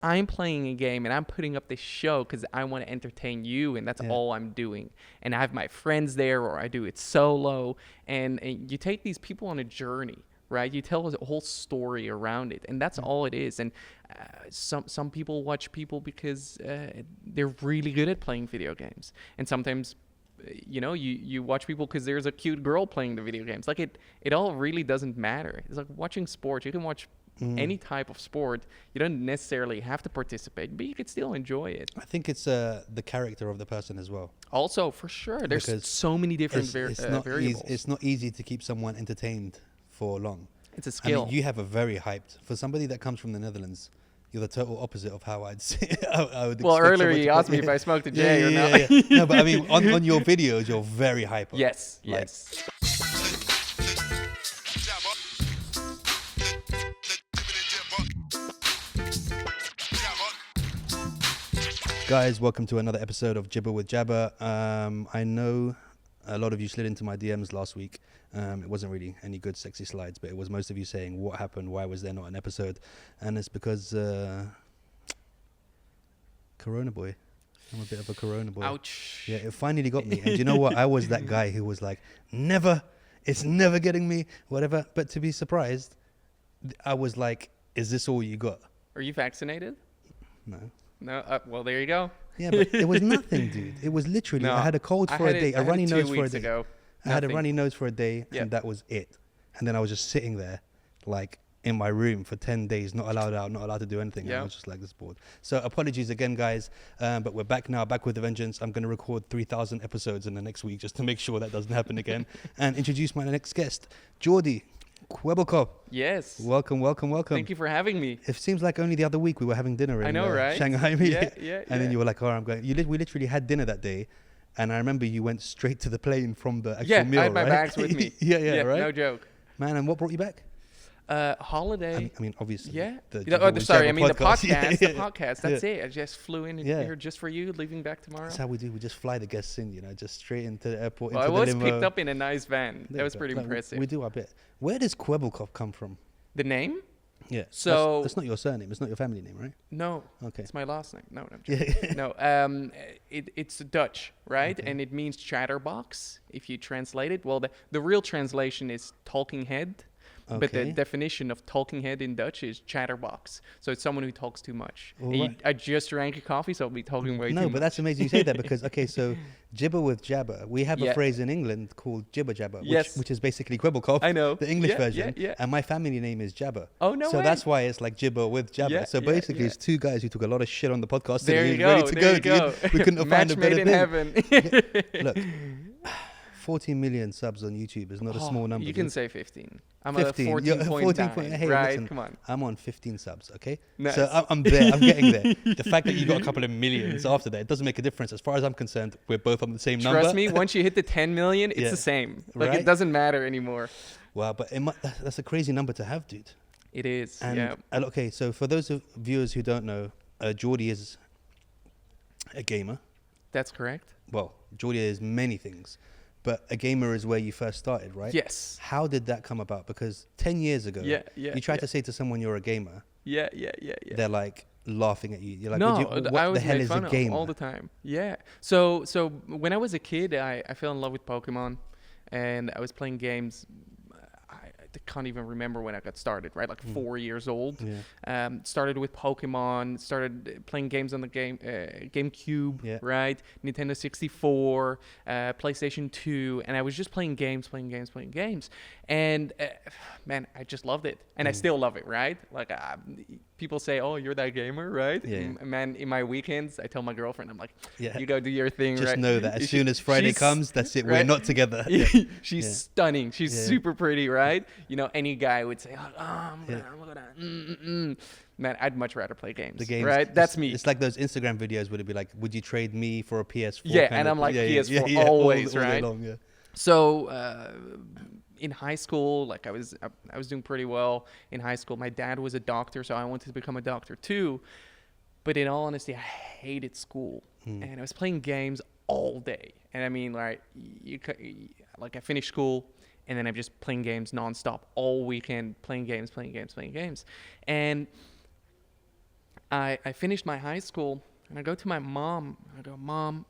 I'm playing a game and I'm putting up this show because I want to entertain you, and that's all I'm doing. And I have my friends there, or I do it solo. And you take these people on a journey, right? You tell a whole story around it, and that's all it is. And some people watch people because they're really good at playing video games, and sometimes you watch people because there's a cute girl playing the video games. Like it all really doesn't matter. It's like watching sports. You can watch any type of sport. You don't necessarily have to participate, but you can still enjoy it. I think it's the character of the person as well. Also, for sure, there's Because so many different variables. It's not easy to keep someone entertained for long. It's a skill. I mean, you have a very hyped, for somebody that comes from the Netherlands, you're the total opposite of how I'd say. I would well, earlier you asked me if I smoked a J or not. No, but I mean, on your videos, you're very hyper. Yes, Like, yes. Guys, welcome to another episode of Jibber with Jabber. I know a lot of you slid into my DMs last week. It wasn't really any good sexy slides, but it was most of you saying, what happened? Why was there not an episode? And it's because Corona boy. I'm a bit of a Corona boy. Ouch. Yeah, it finally got me. And you know what? I was that guy who was like, never, it's never getting me, whatever. But to be surprised, I was like, is this all you got? Are you vaccinated? No. No. Well, there you go. Yeah, but it was nothing, dude. It was literally, No, I had a cold for a day, a runny nose for a day. Ago. I had a Nothing. runny nose for a day, Yep. and that was it. And then I was just sitting there, like, in my room for 10 days, not allowed out, not allowed to do anything. And I Yep. was just like, this bored. So apologies again, guys. But we're back now, back with a vengeance. I'm going to record 3,000 episodes in the next week just to make sure that doesn't happen again. And introduce my next guest, Geordie Kwebbelkop. Yes. Welcome, welcome, welcome. Thank you for having me. It seems like only the other week we were having dinner in I know, right? Shanghai. Yeah. And then you were like, oh, I'm going. We literally had dinner that day. And I remember you went straight to the plane from the actual meal, I had my right? bags with me. yeah, right? No joke. Man, and what brought you back? Holiday. I mean, obviously. Yeah. The The podcast. The podcast. That's it. I just flew in here just for you, leaving back tomorrow. That's how we do. We just fly the guests in, just straight into the airport. Well, I into was the limo. picked up in a nice van. That was pretty Like, impressive. We do our bit. Where does Kwebbelkop come from? The name? Yeah. So- that's not your surname. It's not your family name, right? No. Okay. It's my last name. No, Yeah. no. It's Dutch, right? Okay. And it means chatterbox if you translate it. Well, the real translation is talking head. But the Okay. definition of talking head in Dutch is chatterbox. So it's someone who talks too much. Well, And right. I just drank a coffee, so I'll be talking way too No, much. but that's amazing you say that because, okay, so Jibber with Jabber. We have a Yeah. phrase in England called Jibber Jabber, Yes. which is basically Kwebbelkop. I know. The English Yeah, version. yeah. And my family name is Jabber. Oh, no So way. that's why it's like Jibber with Jabber. Yeah, so yeah, basically yeah. it's two guys who took a lot of shit on the podcast. There and you ready go. to There you go, go. dude. We couldn't have found Match a made better in thing. heaven. Look, 14 million subs on YouTube is not a small number. You can dude. say 15. I'm 15. a 14 You're point 14 nine, point- hey, right? listen, Come on. I'm on 15 subs, okay? Nice. So I'm there. I'm getting there. The fact that you got a couple of millions after that, it doesn't make a difference. As far as I'm concerned, we're both on the same number. Trust me, once you hit the 10 million, it's Yeah. the same. Like, Right? it doesn't matter anymore. Wow, but that's a crazy number to have, dude. It is, And yeah. okay, so for those of viewers who don't know, Geordie is a gamer. That's correct. Well, Geordie is many things, but a gamer is where you first started, right? Yes. How did that come about? Because 10 years ago, Yeah, you tried to say to someone you're a gamer, Yeah. they're like laughing at you. You're like, No, what I the was hell made is a fun of gamer? all the time. Yeah. So when I was a kid, I fell in love with Pokemon, and I was playing games. I can't even remember when I got started. Right, like 4 years old. Yeah. Started with Pokemon. Started playing games on the GameCube. Yeah. Right, Nintendo 64, PlayStation 2, and I was just playing games. And man, I just loved it, and I still love it. Right, like people say, "Oh, you're that gamer," right? Yeah. Man, in my weekends, I tell my girlfriend, I'm like, Yeah. "You go do your thing." Just right? know that as She- soon as Friday she's- comes, that's it. We're right? not together. She's Yeah. stunning. She's Yeah. super pretty, right? Any guy would say, look Yeah. at that. Man, I'd much rather play games. The games, right? That's me. It's like those Instagram videos where it'd be like, "Would you trade me for a PS4?" Yeah, kind and of- I'm like, PS4 always, all day right? long, yeah. So in high school, like I was doing pretty well in high school. My dad was a doctor, so I wanted to become a doctor too. But in all honesty, I hated school, and I was playing games all day. And I mean, like I finished school, and then I'm just playing games nonstop all weekend, playing games. And I finished my high school, and I go to my mom. I go, Mom,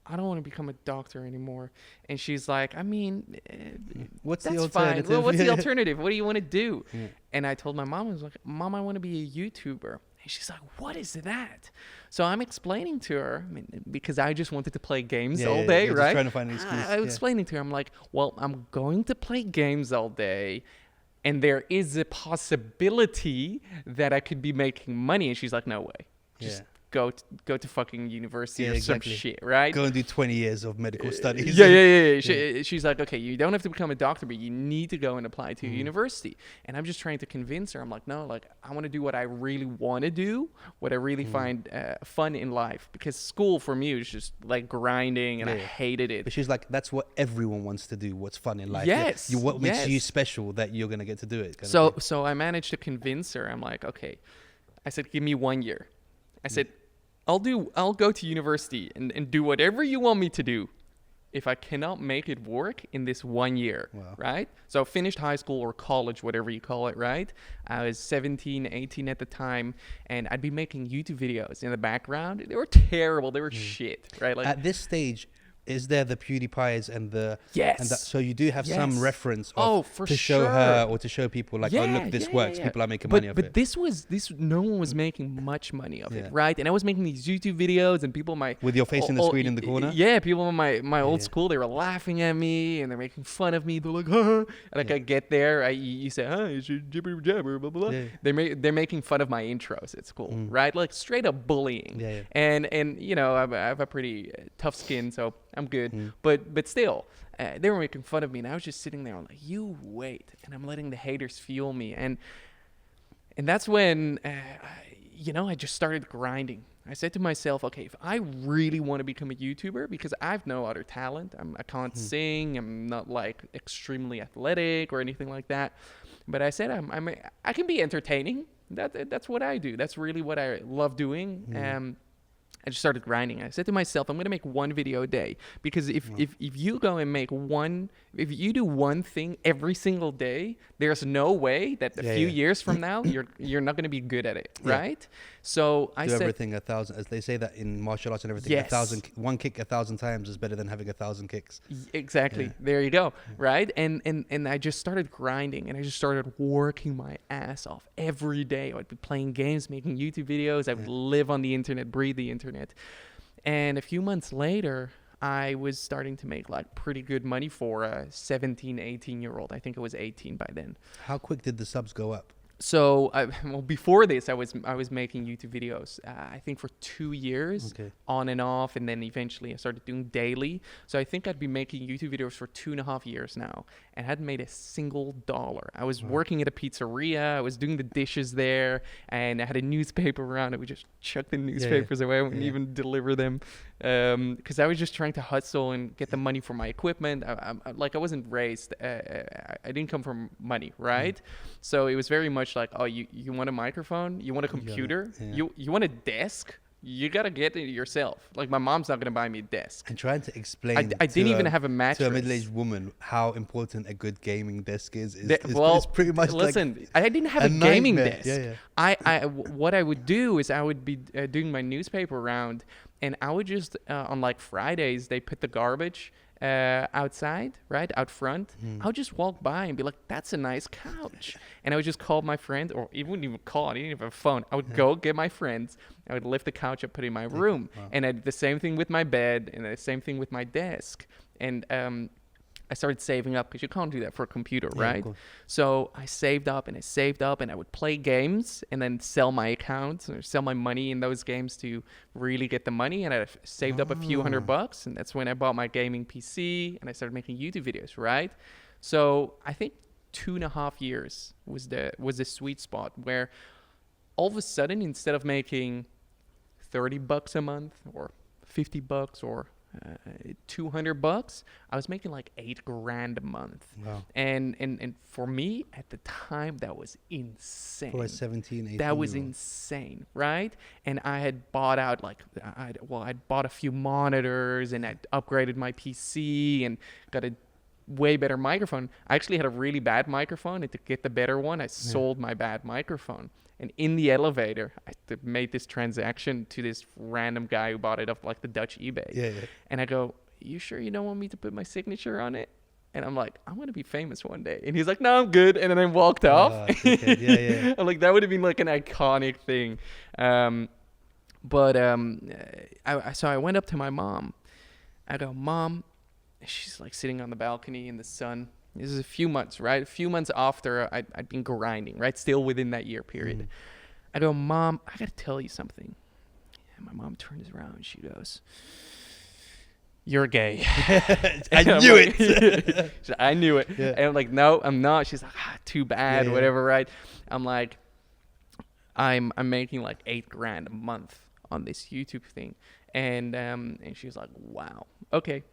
I don't want to become a doctor anymore. And she's like, I mean, What's that's the fine. alternative? Well, what's the alternative? What do you want to do? Yeah. And I told my mom, I was like, Mom, I want to be a YouTuber. And she's like, what is that? So I'm explaining to her, I mean, because I just wanted to play games all day, You're right? just trying to find an excuse. I'm explaining to her, I'm like, well, I'm going to play games all day, and there is a possibility that I could be making money. And she's like, no way. Just go to fucking university or some shit, right? Go and do 20 years of medical studies. Yeah. She's like, okay, you don't have to become a doctor, but you need to go and apply to university. And I'm just trying to convince her. I'm like, no, like I want to do what I really want to do, what I really find fun in life. Because school for me was just like grinding, and I hated it. But she's like, that's what everyone wants to do. What's fun in life? Yes. What makes you special that you're gonna get to do it? So I managed to convince her. I'm like, okay. I said, give me 1 year. I said, I'll go to university and do whatever you want me to do if I cannot make it work in this 1 year, right? So I finished high school or college, whatever you call it, right? I was 17, 18 at the time, and I'd be making YouTube videos in the background. They were terrible. They were shit, right? Like at this stage, is there the PewDiePies and the so you do have some reference to show her or to show people like, oh look, this works. People are making money off it. But this no one was making much money of it, right? And I was making these YouTube videos, and people with your face in the screen in the corner. Yeah, people in my old school, they were laughing at me and they're making fun of me. They're like, huh. Like I get there, you say, huh, it's your jibber jabber, blah blah blah. They're making fun of my intros at school, right? Like straight up bullying. And you know, I have a pretty tough skin, so I'm good. But still, they were making fun of me, and I was just sitting there. I'm like, you wait. And I'm letting the haters fuel me. And that's when, I just started grinding. I said to myself, okay, if I really want to become a YouTuber, because I have no other talent, I can't sing, I'm not like extremely athletic or anything like that. But I said, I can be entertaining. That's what I do. That's really what I love doing. I just started grinding. I said to myself, I'm going to make one video a day, because if you go and if you do one thing every single day, there's no way that a few years from now you're not going to be good at it, right? So I said everything 1,000, as they say that in martial arts and everything. 1,000, one kick 1,000 times is better than having 1,000 kicks. Exactly. There you go. Right. And I just started grinding, and I just started working my ass off every day. I would be playing games, making YouTube videos. I would live on the internet, breathe the internet. And a few months later, I was starting to make like pretty good money for a 17, 18-year-old. I think it was 18 by then. How quick did the subs go up? So, before this, I was making YouTube videos, I think for 2 years, on and off, and then eventually I started doing daily. So I think I'd be making YouTube videos for 2.5 years now, and hadn't made a single dollar. I was working at a pizzeria, I was doing the dishes there, and I had a newspaper around. I would just chuck the newspapers away. I wouldn't even deliver them, because I was just trying to hustle and get the money for my equipment. I wasn't raised, I didn't come from money, right? So it was very much like, oh, you want a microphone? You want a computer? You want a desk? You got to get it yourself. Like, my mom's not going to buy me a desk. And trying to explain I didn't even have a mattress. To a middle-aged woman how important a good gaming desk is pretty much listen, I didn't have a gaming desk. What I would do is I would be doing my newspaper round, and I would just, on like Fridays, they put the garbage outside, right, out front. I would just walk by and be like, that's a nice couch. And I would just call my friend, or he wouldn't even call, I didn't even have a phone. I would go get my friends, I would lift the couch up, put it in my room. And I did the same thing with my bed, and the same thing with my desk. And I started saving up, because you can't do that for a computer, right? So I saved up, and I would play games and then sell my accounts or sell my money in those games to really get the money. And I saved up a few $100, and that's when I bought my gaming PC and I started making YouTube videos, right? So I think 2.5 years was the sweet spot, where all of a sudden, instead of making $30 a month or $50 or $200, I was making like $8,000 a month. Wow. And for me at the time, that was insane. For a 17, 18 that was insane, right? And I had bought out I'd bought a few monitors, and I'd upgraded my PC and got a way better microphone. I actually had a really bad microphone, and to get the better one, I sold my bad microphone. And in the elevator, made this transaction to this random guy who bought it off like the Dutch eBay. Yeah. And I go, you sure you don't want me to put my signature on it? And I'm like, I'm going to be famous one day. And he's like, no, I'm good. And then I walked off. Yeah. I'm like, that would have been like an iconic thing. So I went up to my mom. I go, Mom, she's like sitting on the balcony in the sun. This is a few months, right? A few months after I'd been grinding, right? Still within that year period. I go, Mom, I got to tell you something. And my mom turns around and she goes, you're gay. I knew it. She's like, I knew it. Yeah. And I'm like, no, I'm not. She's like, too bad, whatever, right? I'm like, I'm making like $8,000 a month on this YouTube thing. And she's like, wow, okay.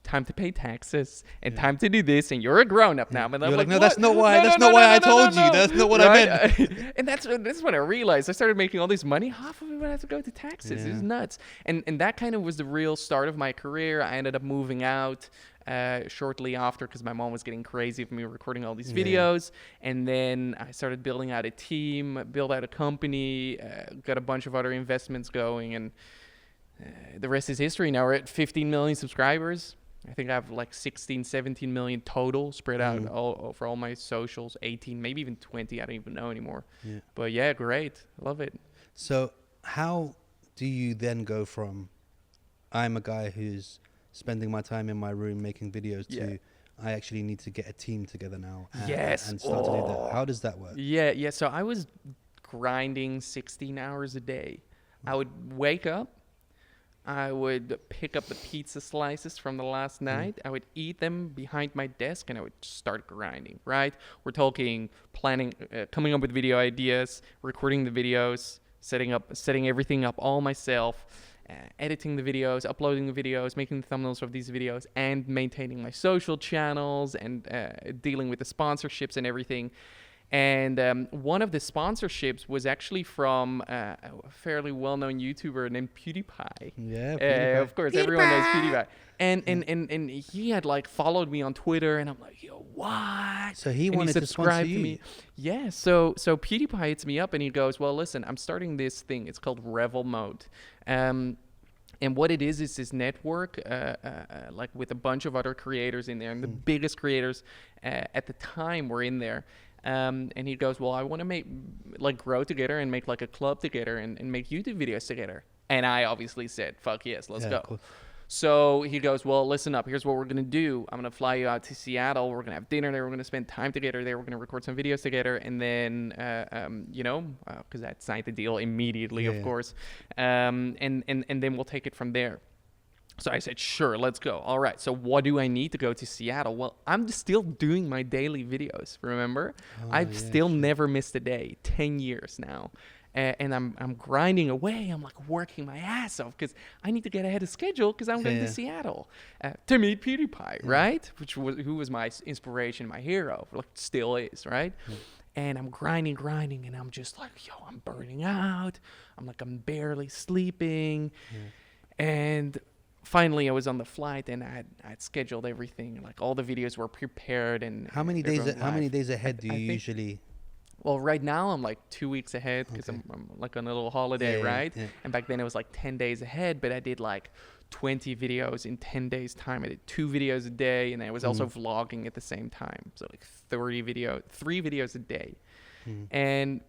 Time to pay taxes and time to do this, and you're a grown up now. And you're I'm like, no, that's not why. That's not why I told you. That's not what I meant. And that's when I realized I started making all this money. Half of it would have to go to taxes. It's nuts. And that kind of was the real start of my career. I ended up moving out shortly after because my mom was getting crazy of me recording all these videos. And then I started building out a team, build out a company, got a bunch of other investments going, and the rest is history. Now we're at 15 million subscribers. I think I have like 16, 17 million total spread out over all my socials, 18, maybe even 20. I don't even know anymore. Yeah. But yeah, great. Love it. So how do you then go from I'm a guy who's spending my time in my room making videos to I actually need to get a team together now and start to do that? How does that work? Yeah. So I was grinding 16 hours a day. I would wake up. I would pick up the pizza slices from the last night. I would eat them behind my desk, and I would start grinding, right? We're talking planning, coming up with video ideas, recording the videos, setting everything up all myself, editing the videos, uploading the videos, making the thumbnails of these videos, and maintaining my social channels and dealing with the sponsorships and everything. And one of the sponsorships was actually from a fairly well-known YouTuber named PewDiePie. Yeah, PewDiePie. Of course, everyone knows PewDiePie. And he had like followed me on Twitter, and I'm like, yo, what? So he wanted to sponsor you. Me. Yeah. So PewDiePie hits me up, and he goes, well, listen, I'm starting this thing. It's called Revel Mode. And what it is this network, like with a bunch of other creators in there, and the biggest creators at the time were in there. And he goes, well, I want to grow together and make like a club together and make YouTube videos together. And I obviously said, fuck yes, let's go. Cool. So he goes, well, listen up. Here's what we're going to do. I'm going to fly you out to Seattle. We're going to have dinner there. We're going to spend time together there. We're going to record some videos together. And then, because I signed the deal immediately, of course. And then we'll take it from there. So I said, sure, let's go. All right. So what do I need to go to Seattle? Well, I'm still doing my daily videos, remember? I've still never missed a day, 10 years now. And I'm grinding away. I'm like working my ass off because I need to get ahead of schedule because I'm going to Seattle to meet PewDiePie, right? Who was my inspiration, my hero, like still is, right? And I'm grinding, and I'm just like, yo, I'm burning out. I'm barely sleeping. And finally, I was on the flight, and I had scheduled everything. Like all the videos were prepared. And how many days ahead do you usually? Well, right now I'm like 2 weeks ahead because I'm like on a little holiday, right? Yeah. And back then it was like 10 days ahead, but I did like 20 videos in 10 days time. I did 2 videos a day, and I was also vlogging at the same time. So like 3 videos a day. And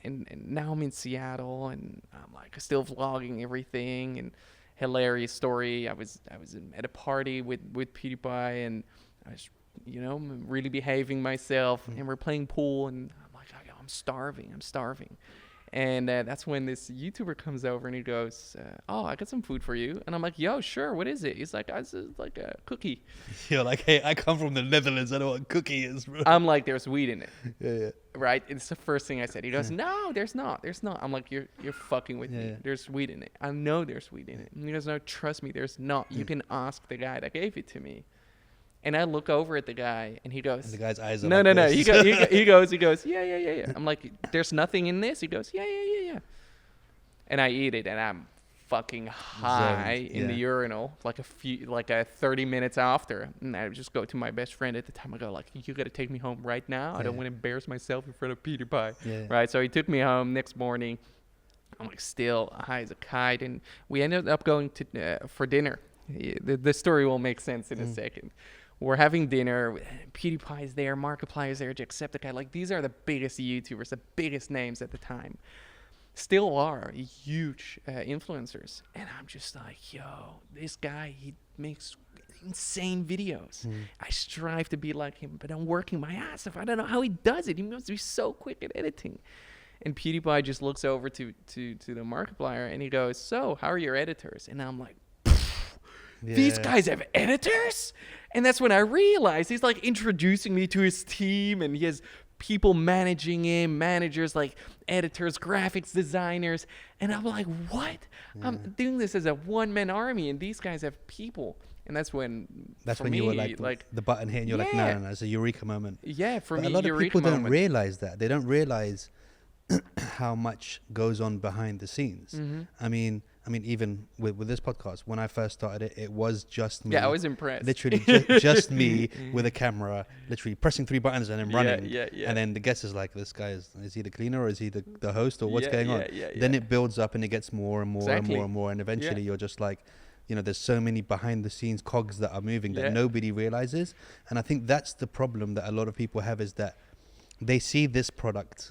now I'm in Seattle, and I'm like still vlogging everything. And hilarious story. I was at a party with PewDiePie, and I was, really behaving myself, and we're playing pool, and I'm like, I'm starving. And that's when this YouTuber comes over, and he goes, oh, I got some food for you. And I'm like, yo, sure, what is it? He's like, it's like a cookie. You're like, hey, I come from the Netherlands. I know what a cookie is, bro. I'm like, there's weed in it. Yeah. Right? It's the first thing I said. He goes, no, there's not. I'm like, you're fucking with me. There's weed in it. I know there's weed in it. And he goes, no, trust me, there's not. You can ask the guy that gave it to me. And I look over at the guy, and he goes, and the guy's eyes are no. He goes, yeah. I'm like, there's nothing in this? He goes, yeah. And I eat it, and I'm fucking high in the urinal, like 30 minutes after, and I would just go to my best friend at the time. I go like, you gotta take me home right now. I don't want to embarrass myself in front of PewDiePie. Right? So he took me home next morning. I'm like still high as a kite, and we ended up going to for dinner. The story will make sense in a second. We're having dinner. PewDiePie's there, Markiplier's there, Jacksepticeye. Like, these are the biggest YouTubers, the biggest names at the time. Still are huge influencers. And I'm just like, yo, this guy, he makes insane videos. I strive to be like him, but I'm working my ass off. I don't know how he does it. He must be so quick at editing. And PewDiePie just looks over to the Markiplier, and he goes, so, how are your editors? And I'm like, these guys have editors? And that's when I realized he's like introducing me to his team, and he has people managing him, managers like editors, graphics designers. And I'm like, what? I'm doing this as a one-man army, and these guys have people. And that's when you were like the button hit, and you're like, no, it's a eureka moment. Yeah, for me, a lot of eureka people moment. don't realize that. They don't realize how much goes on behind the scenes. I mean, even with this podcast, when I first started it, it was just me. Yeah, I was impressed. Literally, just me with a camera, literally pressing 3 buttons and then running. Yeah. And then the guest is like, this guy is he the cleaner, or is he the host, or what's going on? Then it builds up and it gets more and more and more and more. And eventually you're just like, there's so many behind the scenes cogs that are moving that nobody realizes. And I think that's the problem that a lot of people have, is that they see this product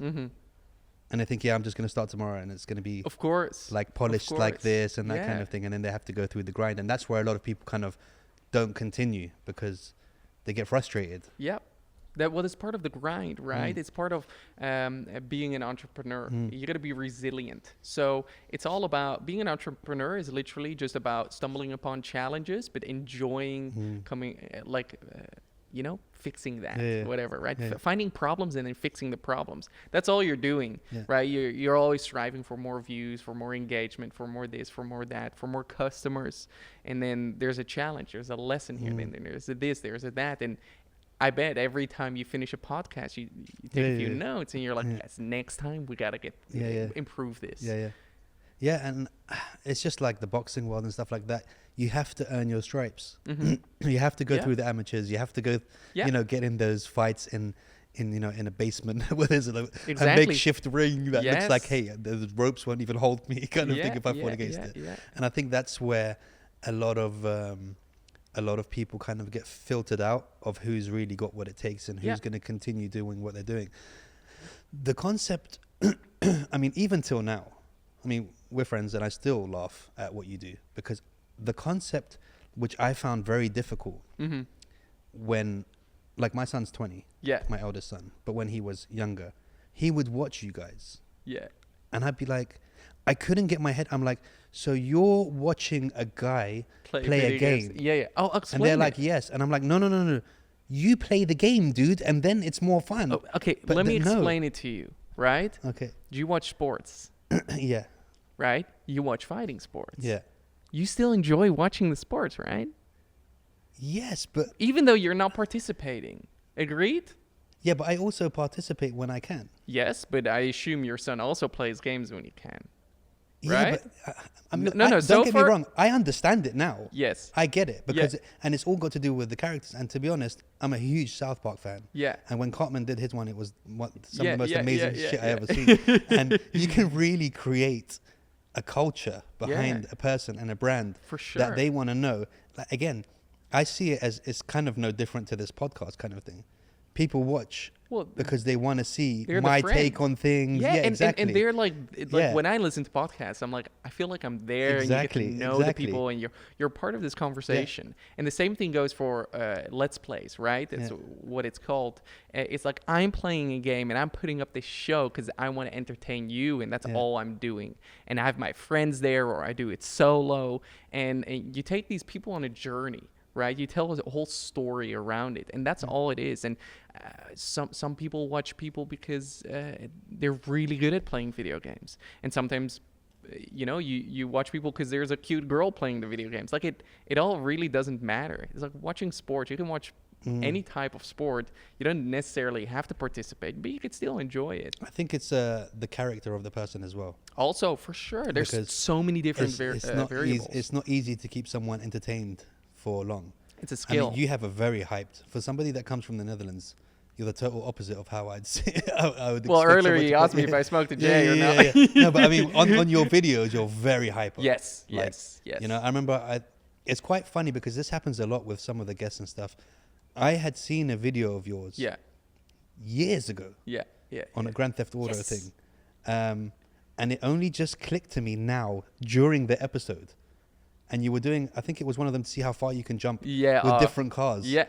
and they think, I'm just going to start tomorrow, and it's going to be, of course, like polished like this and that kind of thing. And then they have to go through the grind. And that's where a lot of people kind of don't continue, because they get frustrated. Yep. It's part of the grind, right? It's part of being an entrepreneur. You got to be resilient. So it's all about being an entrepreneur is literally just about stumbling upon challenges, but enjoying fixing that, whatever, right? Finding problems and then fixing the problems. That's all you're doing, right? You're always striving for more views, for more engagement, for more this, for more that, for more customers. And then there's a challenge, there's a lesson here, then there's a this, there's a that. And I bet every time you finish a podcast, you take a few notes, and you're like, yes, next time we got to improve this. Yeah, and it's just like the boxing world and stuff like that. You have to earn your stripes. You have to go through the amateurs. You have to go, get in those fights in a basement where there's a makeshift ring that looks like, hey, the ropes won't even hold me, kind of thing, if I fall against it. And I think that's where a lot of people kind of get filtered out of who's really got what it takes and who's going to continue doing what they're doing. The concept, I mean, even till now, we're friends, and I still laugh at what you do, because the concept, which I found very difficult when, like, my son's 20, my eldest son, but when he was younger, he would watch you guys. And I'd be like, I couldn't get my head, I'm like, so you're watching a guy play a game? Oh, explain. And they're like, yes. And I'm like, no. You play the game, dude, and then it's more fun. Oh, okay, but let me explain it to you, right? Okay. Do you watch sports? Yeah. Right? You watch fighting sports. Yeah. You still enjoy watching the sports, right? Yes, but... even though you're not participating. Agreed? Yeah, but I also participate when I can. Yes, but I assume your son also plays games when he can. Yeah, right? but don't get me wrong. I understand it now. Yes. I get it, because and it's all got to do with the characters. And to be honest, I'm a huge South Park fan. Yeah. And when Cartman did his one, it was some of the most amazing shit I ever seen. And you can really create a culture behind a person and a brand for sure that they want to know. Like, again, I see it as it's kind of no different to this podcast kind of thing. People watch because they want to see my take on things. Yeah, exactly. And they're like when I listen to podcasts, I'm like, I feel like I'm there, and you get to know the people, and you're part of this conversation. Yeah. And the same thing goes for Let's Plays, right? That's what it's called. It's like, I'm playing a game and I'm putting up this show because I want to entertain you, and that's all I'm doing. And I have my friends there, or I do it solo. And you take these people on a journey. Right, you tell a whole story around it, and that's all it is. And some people watch people because they're really good at playing video games, and sometimes, you watch people because there's a cute girl playing the video games. Like it all really doesn't matter. It's like watching sports. You can watch any type of sport, you don't necessarily have to participate, but you could still enjoy it. I think it's the character of the person as well. Also, for sure, there's Because so many different variables. It's not easy to keep someone entertained for long. It's a skill. I mean, you have a very hyped, for somebody that comes from the Netherlands, you're the total opposite of how I'd say. I would well, expect earlier someone you asked me if I smoked a J or not. No, but I mean, on your videos, you're very hyper. Yes, Like, yes. You know, I remember it's quite funny because this happens a lot with some of the guests and stuff. I had seen a video of yours years ago on a Grand Theft Auto thing. And it only just clicked to me now during the episode. And you were doing, I think it was one of them to see how far you can jump with different cars. Yeah.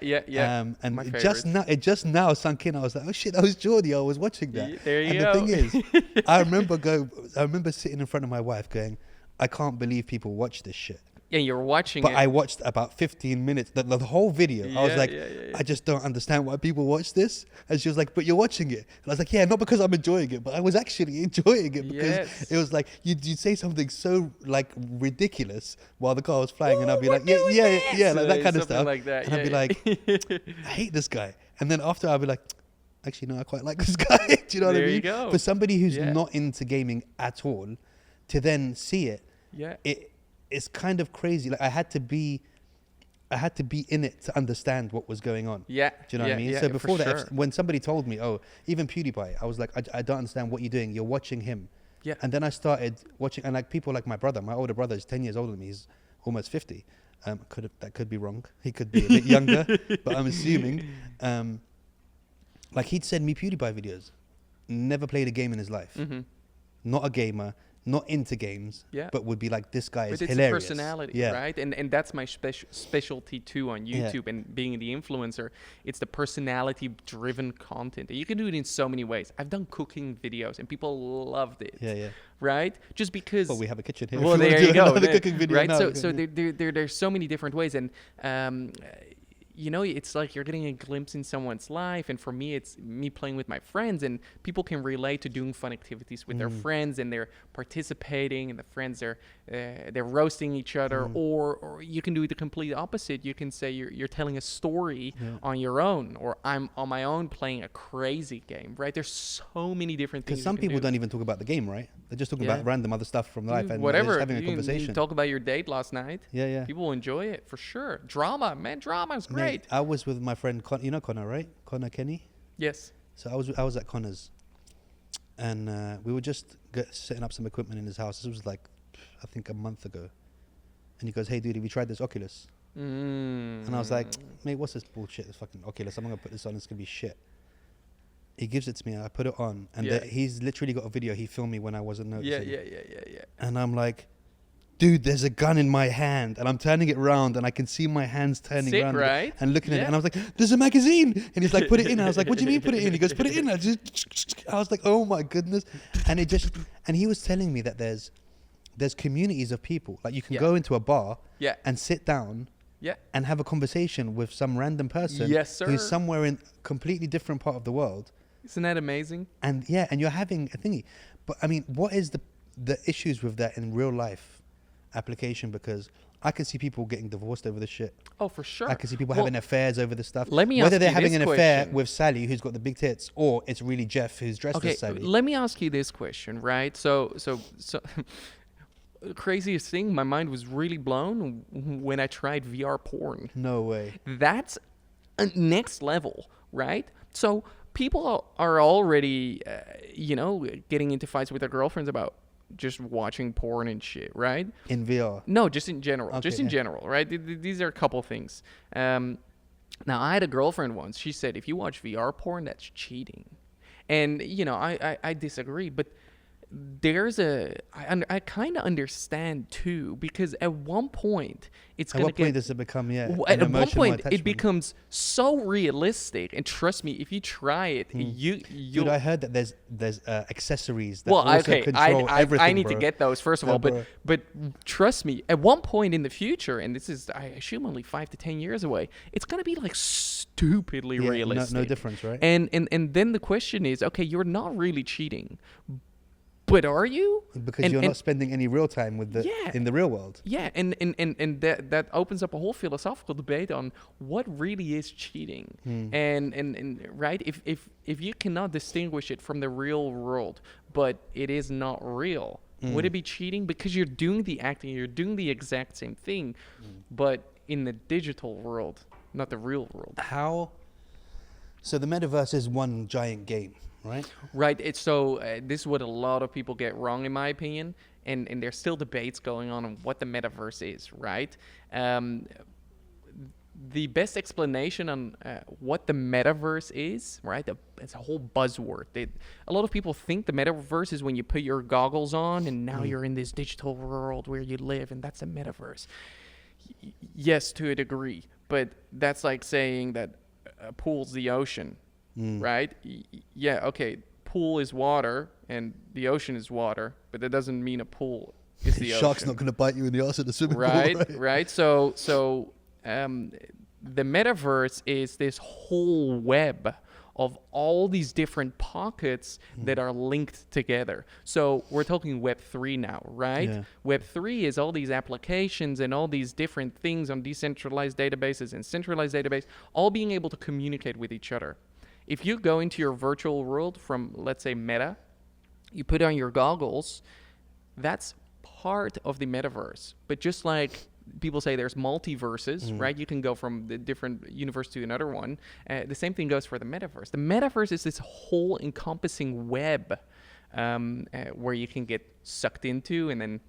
And it just now sunk in. I was like, oh shit, that was Geordie. I was watching that. There you go. go. And the thing is, I remember sitting in front of my wife going, I can't believe people watch this shit. Yeah, you're watching But it. I watched about 15 minutes, the whole video. I was like, I just don't understand why people watch this. And she was like, but you're watching it. And I was like, yeah, not because I'm enjoying it, but I was actually enjoying it because it was like, you'd say something so like ridiculous while the car was flying and I'd be like, yeah, like that kind of stuff. Like that. And I'd be like, I hate this guy. And then after I'd be like, actually, no, I quite like this guy. Do you know what I mean? There you go. For somebody who's not into gaming at all, to then see it, it's kind of crazy. Like I had to be in it to understand what was going on. Yeah. Do you know what I mean? So before that, when somebody told me, oh, even PewDiePie, I was like, I don't understand what you're doing. You're watching him. Yeah. And then I started watching, and like people like my brother, my older brother is 10 years older than me. He's almost 50. That could be wrong. He could be a bit younger, but I'm assuming. Like he'd send me PewDiePie videos. Never played a game in his life. Mm-hmm. Not a gamer. Not into games, but would be like, this guy is hilarious. But it's a personality, right? And that's my specialty too on YouTube and being the influencer. It's the personality-driven content. And you can do it in so many ways. I've done cooking videos and people loved it. Yeah. Right? Just because... Well, we have a kitchen here. Well, there you go. Cooking video right? now. So there's so many different ways. And... you know, it's like you're getting a glimpse in someone's life. And for me, it's me playing with my friends. And people can relate to doing fun activities with their friends. And they're participating. And the friends, they're roasting each other. Or you can do the complete opposite. You can say you're telling a story on your own. Or I'm on my own playing a crazy game, right? There's so many different things. Because some people don't even talk about the game, right? They're just talking about random other stuff from life. And whatever. Just having a conversation. You talk about your date last night. Yeah. People enjoy it, for sure. Drama is great. Mate, I was with my friend, you know Connor, right? Connor Kenny? Yes. So I was at Connor's. And we were just setting up some equipment in his house. This was like, I think a month ago. And he goes, hey, dude, have you tried this Oculus? And I was like, mate, what's this bullshit? This fucking Oculus. I'm going to put this on. It's going to be shit. He gives it to me. I put it on. And he's literally got a video he filmed me when I wasn't noticing. Yeah. And I'm like, dude, there's a gun in my hand. And I'm turning it around. And I can see my hands turning around. Right? And looking at it. And I was like, there's a magazine. And he's like, put it in. And I was like, what do you mean put it in? He goes, put it in. I was like, oh my goodness. And he was telling me that there's communities of people. Like you can go into a bar and sit down and have a conversation with some random person who's somewhere in a completely different part of the world. Isn't that amazing? And and you're having a thingy. But I mean, what is the issues with that in real life application? Because I can see people getting divorced over this shit. Oh, for sure. I can see people having affairs over this stuff. Let me Whether ask they're you having this an affair question. with Sally, who's got the big tits, or it's really Jeff, who's dressed as Sally. Let me ask you this question, right? So the craziest thing, my mind was really blown when I tried VR porn. No way. That's a next level, right? So people are already, getting into fights with their girlfriends about just watching porn and shit, right? In VR? No, just in general. Okay, just in general, right? These are a couple things. Now, I had a girlfriend once. She said, if you watch VR porn, that's cheating. And, I disagree. But I kind of understand, too, because at one point, it's going to get... At what point does it become, At one point, it becomes so realistic. And trust me, if you try it, you'll... Dude, I heard that there's accessories that also control everything, I need to get those, first of all. But trust me, at one point in the future, and this is, I assume, only 5 to 10 years away, it's going to be like stupidly realistic. No difference, right? And then the question is, okay, you're not really cheating, But are you? Because you're not spending any real time with in the real world. Yeah, and that opens up a whole philosophical debate on what really is cheating. And right, if you cannot distinguish it from the real world, but it is not real, would it be cheating? Because you're doing the acting, you're doing the exact same thing, but in the digital world, not the real world. So the metaverse is one giant game, right? Right. This is what a lot of people get wrong, in my opinion, and there's still debates going on what the metaverse is, right? The best explanation on what the metaverse is, right? It's a whole buzzword. A lot of people think the metaverse is when you put your goggles on and now you're in this digital world where you live, and that's a metaverse. Yes, to a degree, but that's like saying that a pool's the ocean, right? Yeah, okay, pool is water and the ocean is water, but that doesn't mean a pool is the Shark's ocean. not going to bite you in the ass at the swimming pool, right? So the metaverse is this whole web of all these different pockets that are linked together. So we're talking Web3 now, right? Yeah. Web3 is all these applications and all these different things on decentralized databases and centralized database, all being able to communicate with each other. If you go into your virtual world from, let's say, Meta, you put on your goggles, that's part of the metaverse. But just like people say there's multiverses, right? You can go from the different universe to another one. The same thing goes for the metaverse. The metaverse is this whole encompassing web where you can get sucked into, and then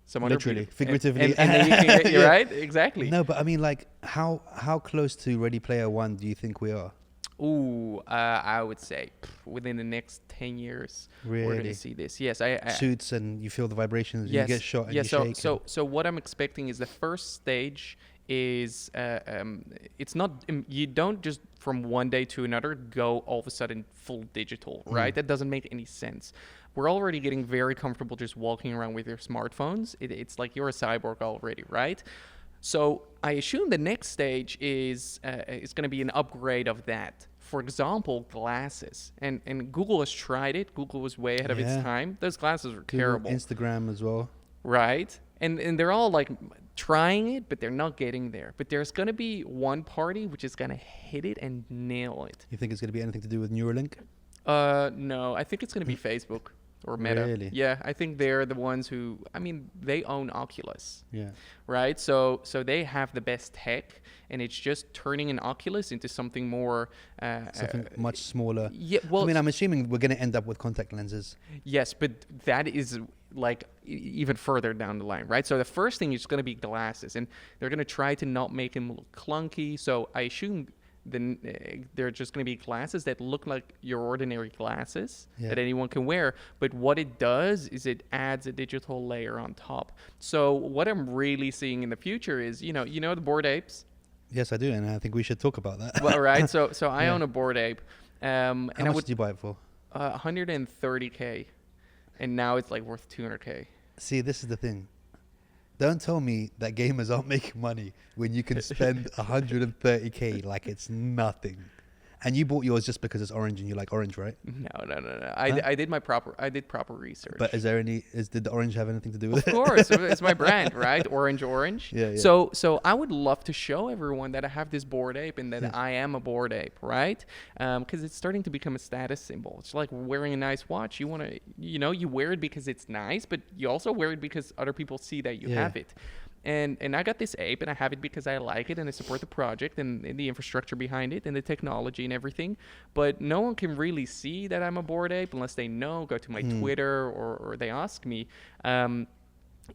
some other literally, people, figuratively, and then you can get, you're right, exactly. No, but I mean, like, how close to Ready Player One do you think we are? Ooh, I would say within the next 10 years, we're going to see this. Yes, I suits, and you feel the vibrations, yes, and you get shot, and yeah, you shake. So what I'm expecting is the first stage is it's not, you don't just from one day to another go all of a sudden full digital, right? That doesn't make any sense. We're already getting very comfortable just walking around with your smartphones. It's like you're a cyborg already, right? So I assume the next stage is going to be an upgrade of that. For example, glasses. And Google has tried it. Google was way ahead of its time. Those glasses were terrible. Instagram as well. Right? And they're all like trying it, but they're not getting there. But there's going to be one party which is going to hit it and nail it. You think it's going to be anything to do with Neuralink? No, I think it's going to be Facebook. Or Meta. Really? Yeah, I think they're the ones who, I mean, they own Oculus. Yeah. Right? So they have the best tech, and it's just turning an Oculus into something more... something much smaller. Yeah, well... I mean, I'm assuming we're going to end up with contact lenses. Yes, but that is like even further down the line, right? So the first thing is going to be glasses, and they're going to try to not make them look clunky. So I assume... then they're just going to be glasses that look like your ordinary glasses that anyone can wear. But what it does is it adds a digital layer on top. So what I'm really seeing in the future is, you know the Bored Apes? Yes, I do, and I think we should talk about that. Well, right. So I own a Bored Ape. How much did you buy it for? 130K. And now it's like worth 200K. See, this is the thing. Don't tell me that gamers aren't making money when you can spend 130K like it's nothing. And you bought yours just because it's orange and you like orange, right? No. I did proper research. But did the orange have anything to do with it? Of course, it's my brand, right? Orange. Yeah. So I would love to show everyone that I have this Bored Ape and that I am a Bored Ape, right? Because it's starting to become a status symbol. It's like wearing a nice watch. You want to, you wear it because it's nice, but you also wear it because other people see that you have it. And I got this ape, and I have it because I like it, and I support the project and the infrastructure behind it and the technology and everything. But no one can really see that I'm a Bored Ape unless they go to my Twitter or they ask me.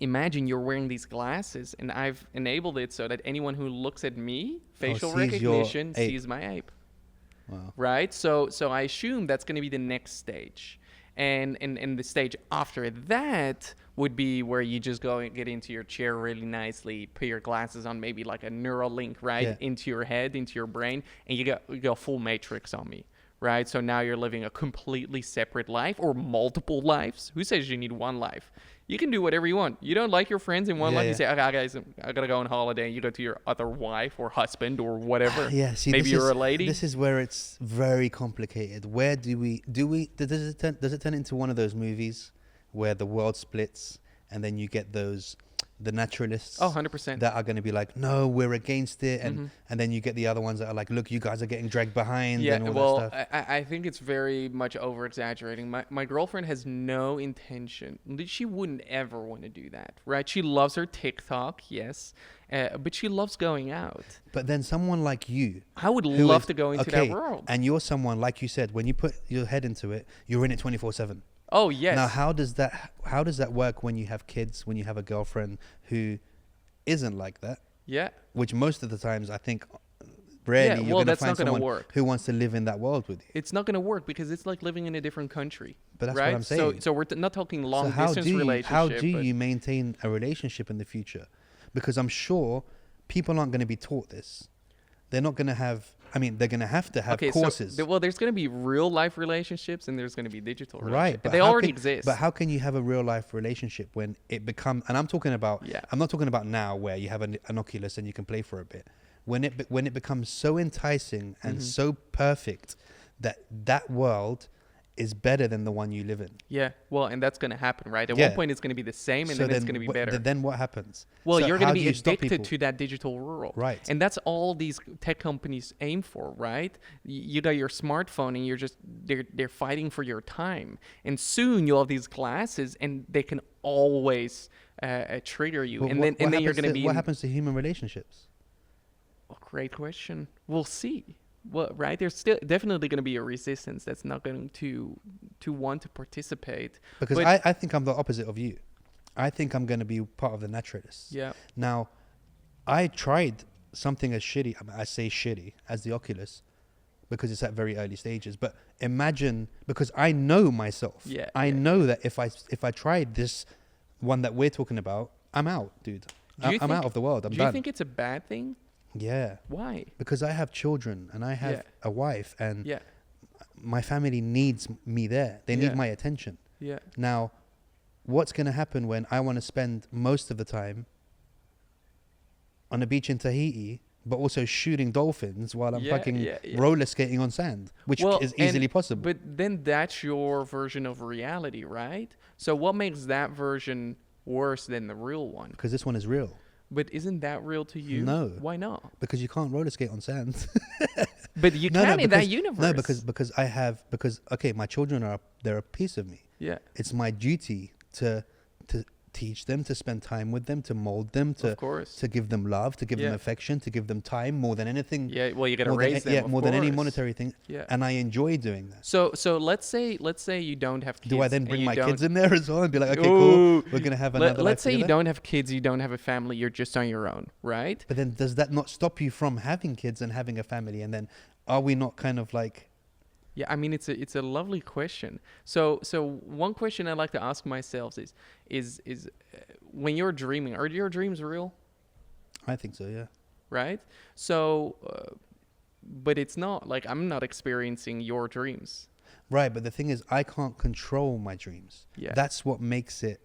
Imagine you're wearing these glasses, and I've enabled it so that anyone who looks at me, facial recognition, sees my ape. Wow. Right? So I assume that's going to be the next stage. And the stage after that would be where you just go and get into your chair really nicely, put your glasses on, maybe like a neural link, right, into your head, into your brain, and you go full Matrix on me, right? So now you're living a completely separate life or multiple lives. Who says you need one life? You can do whatever you want. You don't like your friends in one life. You say, okay, guys, I gotta go on holiday. And you go to your other wife or husband or whatever. See, maybe you're a lady. This is where it's very complicated. Where does it turn into one of those movies where the world splits and then you get the naturalists 100%. that are going to be like, no, we're against it, and then you get the other ones that are like, look, you guys are getting dragged behind and all that stuff. I think it's very much over exaggerating. My girlfriend has no intention. She wouldn't ever want to do that, right? She loves her TikTok, yes, but she loves going out. But then someone like you, I would love to go into that world. And you're someone, like you said, when you put your head into it, you're in it 24/7. Oh, yes. Now, how does that work when you have kids, when you have a girlfriend who isn't like that? Yeah. Which most of the times, I think, rarely you're going to find someone who wants to live in that world with you. It's not going to work because it's like living in a different country. But that's right? what I'm saying. So we're not talking long distance relationship. How do you maintain a relationship in the future? Because I'm sure people aren't going to be taught this. They're not going to have... I mean, they're going to have courses. So, there's going to be real life relationships and there's going to be digital relationships. Right. But they already exist. But how can you have a real life relationship when it becomes, and I'm talking about, I'm not talking about now where you have an Oculus and you can play for a bit. When it becomes so enticing and so perfect that world is better than the one you live in. Yeah, well, and that's going to happen, right? At one point, it's going to be the same, and then it's going to be better. Then what happens? Well, you're going to be addicted to that digital world. Right. And that's all these tech companies aim for, right? You got your smartphone, and they're fighting for your time. And soon, you'll have these glasses, and they can always trigger you. But and then you're going to be... What happens to human relationships? Oh, great question. We'll see. Well, right, there's still definitely going to be a resistance that's not going to want to participate. Because I think I'm the opposite of you. I think I'm going to be part of the naturalists. Yeah. Now, I tried something as shitty, I say shitty, as the Oculus, because it's at very early stages. But imagine, because I know myself. Yeah. I know that if I tried this one that we're talking about, I'm out, dude. I'm out of the world. I'm done. Do you think it's a bad thing? Yeah. Why? Because I have children and I have a wife and Yeah. my family needs me there. They need my attention. Yeah. Now, what's going to happen when I want to spend most of the time on a beach in Tahiti, but also shooting dolphins while I'm fucking roller skating on sand, which is easily possible. But then that's your version of reality, right? So what makes that version worse than the real one? Because this one is real. But isn't that real to you? No. Why not? Because you can't roller skate on sand. But you can in that universe. No, because okay, my children they're a piece of me. Yeah. It's my duty to teach them, to spend time with them, to mold them, to give them love, to give them affection, to give them time more than anything. Yeah, well, you got to raise them. More than any monetary thing. Yeah. And I enjoy doing that. So let's say you don't have kids. Do I then bring my kids in there as well and be like, okay, cool, we're gonna have another life Let's say together? you don't have kids, you don't have a family, you're just on your own, right? But then does that not stop you from having kids and having a family? And then are we not kind of like... Yeah, I mean, it's a lovely question. So one question I like to ask myself is when you're dreaming, are your dreams real? I think so, yeah. Right? So, but it's not like I'm not experiencing your dreams. Right, but the thing is, I can't control my dreams. Yeah. That's what makes it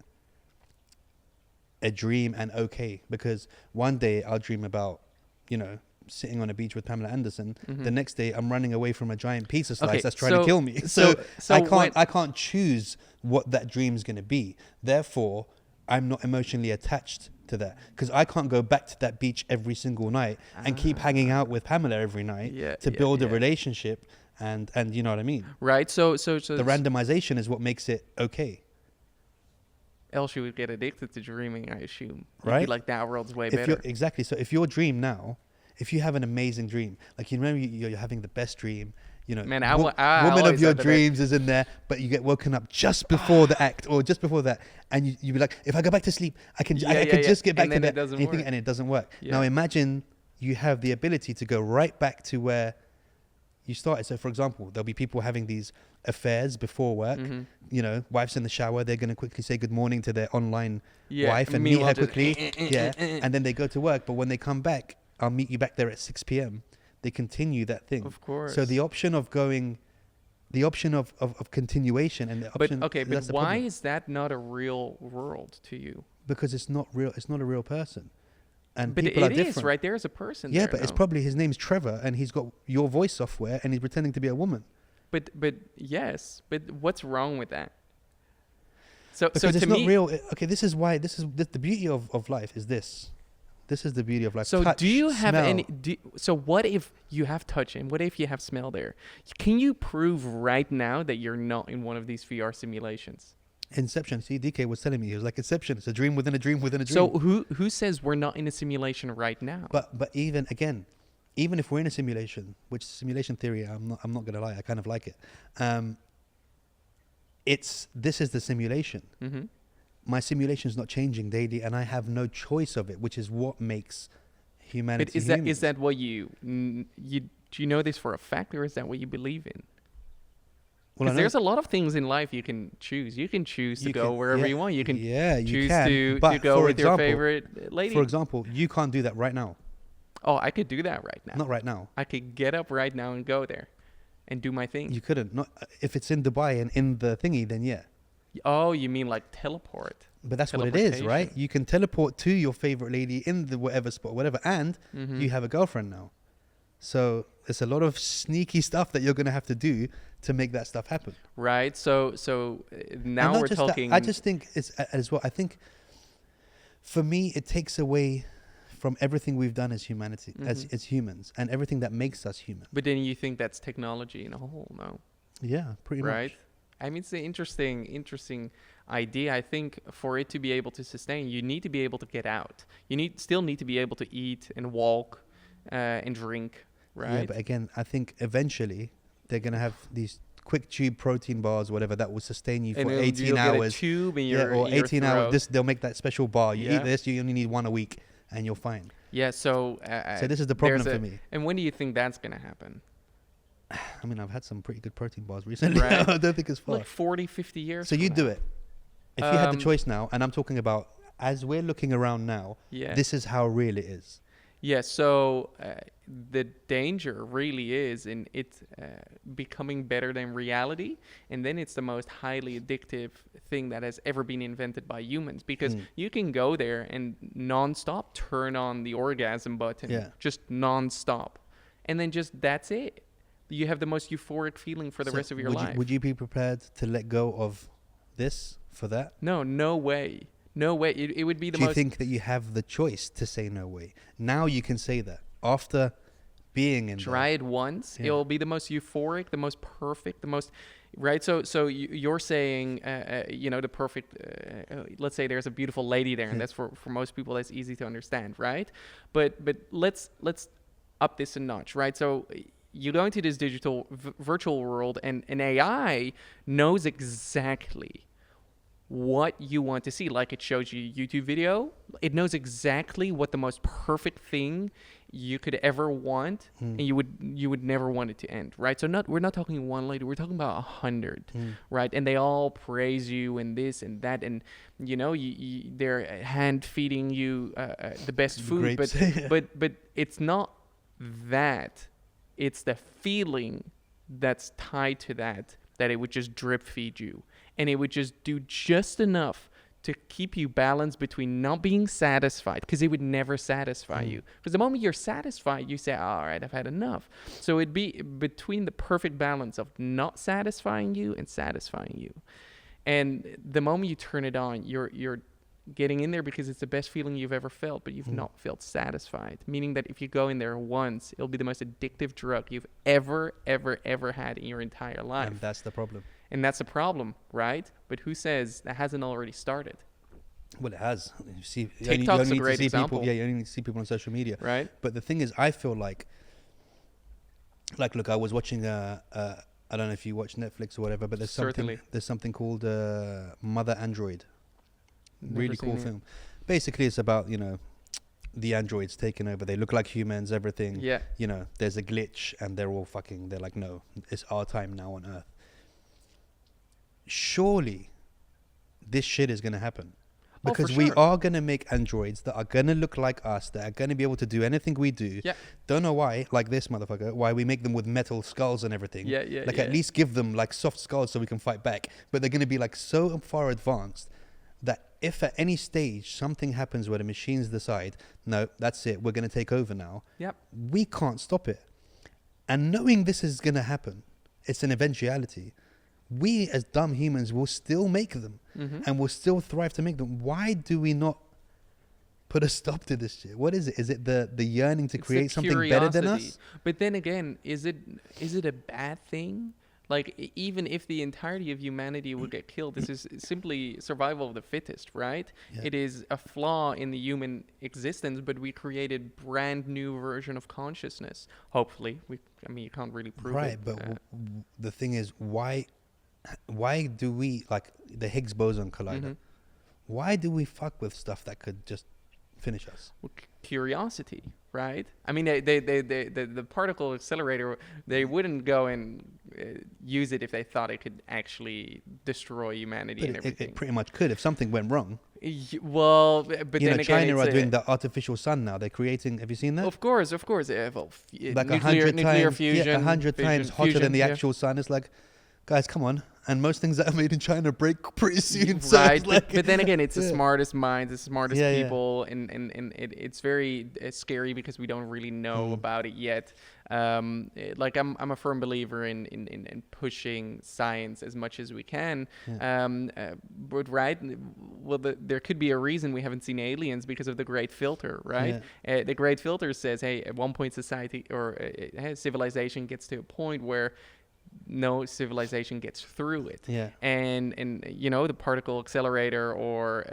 a dream and okay. Because one day I'll dream about, sitting on a beach with Pamela Anderson. Mm-hmm. The next day I'm running away from a giant pizza slice that's trying to kill me. So I can't choose what that dream's going to be. Therefore, I'm not emotionally attached to that because I can't go back to that beach every single night and keep hanging out with Pamela every night to build a relationship and you know what I mean? Right. So the randomization is what makes it okay. Else you would get addicted to dreaming, I assume. Right. You'd be like, that world's way better. Exactly. So if your dream now, if you have an amazing dream, like you remember you're having the best dream, Man, woman of your dreams is in there, but you get woken up just before the act or just before that, and you be like, if I go back to sleep, I can just get back to that, and it doesn't work. Yeah. Now imagine you have the ability to go right back to where you started. So for example, there'll be people having these affairs before work. Mm-hmm. Wife's in the shower, they're going to quickly say good morning to their online wife and meet her quickly. And then they go to work, but when they come back, I'll meet you back there at 6 p.m. They continue that thing. Of course. So the option of going the option of continuation and the option. But that's the why problem. is that not a real world to you? Because it's not real. It's not a real person, and But people are it different. is, right? There's a person Yeah, there, but it's no? probably his name's Trevor, and he's got your voice software, and he's pretending to be a woman. But yes, but what's wrong with that? So Because to it's me, not real. Okay, this is why. The beauty of life is this. This is the beauty of life. So Touch, do you have smell. any? So what if you have touch and what if you have smell there? Can you prove right now that you're not in one of these VR simulations? Inception? See, DK was telling me, he was like, Inception. It's a dream within a dream within a dream. So who says we're not in a simulation right now? But even if we're in a simulation, which simulation theory, I'm not gonna lie, I kind of like it. This is the simulation. Mm-hmm. My simulation is not changing daily, and I have no choice of it, which is what makes humanity. But is that what you do you know this for a fact, or is that what you believe in? Well, I Because know there's a lot of things in life you can choose. You can choose to go wherever you want. You can choose to go with your favorite lady. For example, you can't do that right now. Oh, I could do that right now. Not right now. I could get up right now and go there and do my thing. You couldn't. Not if it's in Dubai and in the thingy, then yeah. Oh, you mean like teleport? But that's what it is, right? You can teleport to your favorite lady in the whatever spot, whatever, and you have a girlfriend now. So there's a lot of sneaky stuff that you're going to have to do to make that stuff happen. Right. So now we're talking. I just think it's as well. I think for me, it takes away from everything we've done as humanity, as humans, and everything that makes us human. But then you think that's technology in a whole, no? Yeah, pretty much. Right. I mean, it's an interesting idea. I think for it to be able to sustain, you need to be able to get out. You still need to be able to eat and walk and drink, right? Yeah, but again, I think eventually they're gonna have these quick tube protein bars, whatever, that will sustain you for 18 hours. Get a tube in or 18 hours. Throat. They'll make that special bar. You eat this, you only need one a week, and you're fine. Yeah. So this is the problem for me. And when do you think that's gonna happen? I mean, I've had some pretty good protein bars recently. Right. I don't think it's far. Like 40, 50 years. So you from do now. it. If you had the choice now, and I'm talking about as we're looking around now, this is how real it is. Yeah, so the danger really is in it becoming better than reality, and then it's the most highly addictive thing that has ever been invented by humans, because you can go there and nonstop turn on the orgasm button, just nonstop, and then just that's it. You have the most euphoric feeling for the rest of your life. Would you be prepared to let go of this for that? No way. No way. It would be the most... Do most... you think that you have the choice to say no way? Now you can say that. After being in Try it once. It will be the most euphoric, the most perfect, the most... Right? So you're saying, the perfect... let's say there's a beautiful lady there, and that's for most people, that's easy to understand, right? But let's up this a notch, right? So... You go into this digital virtual world, and an AI knows exactly what you want to see. Like, it shows you a YouTube video. It knows exactly what the most perfect thing you could ever want, and you would never want it to end, right? So we're not talking one lady, we're talking about 100, right? And they all praise you and this and that, and they're hand feeding you the best food, but it's not that. It's the feeling that's tied to that it would just drip feed you. And it would just do just enough to keep you balanced between not being satisfied, because it would never satisfy you. Because the moment you're satisfied, you say, all right, I've had enough. So it'd be between the perfect balance of not satisfying you and satisfying you. And the moment you turn it on, you're getting in there because it's the best feeling you've ever felt, but you've not felt satisfied. Meaning that if you go in there once, it'll be the most addictive drug you've ever had in your entire life. And that's the problem. And that's the problem, right? But who says that hasn't already started? Well, it has. You see, TikTok's a great example. You only need to see people on social media. Right. But the thing is, I feel like look, I was watching I don't know if you watch Netflix or whatever, but there's something called Mother Android. Really cool film. Basically, it's about, the androids taking over. They look like humans, everything. Yeah. There's a glitch and they're all they're like, no, it's our time now on Earth. Surely this shit is going to happen. Because we are going to make androids that are going to look like us, that are going to be able to do anything we do. Yeah. Don't know why, like this motherfucker, why we make them with metal skulls and everything. Like at least give them like soft skulls so we can fight back. But they're going to be like so far advanced that if at any stage something happens where the machines decide, no, that's it, we're going to take over now. Yep. We can't stop it. And knowing this is going to happen, it's an eventuality. We as dumb humans will still make them and will still thrive to make them. Why do we not put a stop to this shit? What is it? Is it the yearning to create something better than us? But then again, is it a bad thing? Like, even if the entirety of humanity would get killed, this is simply survival of the fittest, right? Yeah. It is a flaw in the human existence, but we created brand new version of consciousness. Hopefully, you can't really prove it. Right, but the thing is, why do we, like the Higgs boson collider, why do we fuck with stuff that could just finish us? Well, curiosity, right? I mean, the particle accelerator, they wouldn't go and use it if they thought it could actually destroy humanity and everything. It pretty much could if something went wrong. Well, but then again, China are doing the artificial sun now. They're creating. Have you seen that? Of course. Like nuclear fusion, 100 times hotter than the actual sun. It's like, guys, come on. And most things that are made in China break pretty soon. So right, but then again, it's the smartest minds, the smartest people, and it's very scary because we don't really know about it yet. Like I'm a firm believer in pushing science as much as we can. But there could be a reason we haven't seen aliens because of the Great Filter, right? The Great Filter says, hey, at one point society or civilization gets to a point where no civilization gets through it. And the particle accelerator or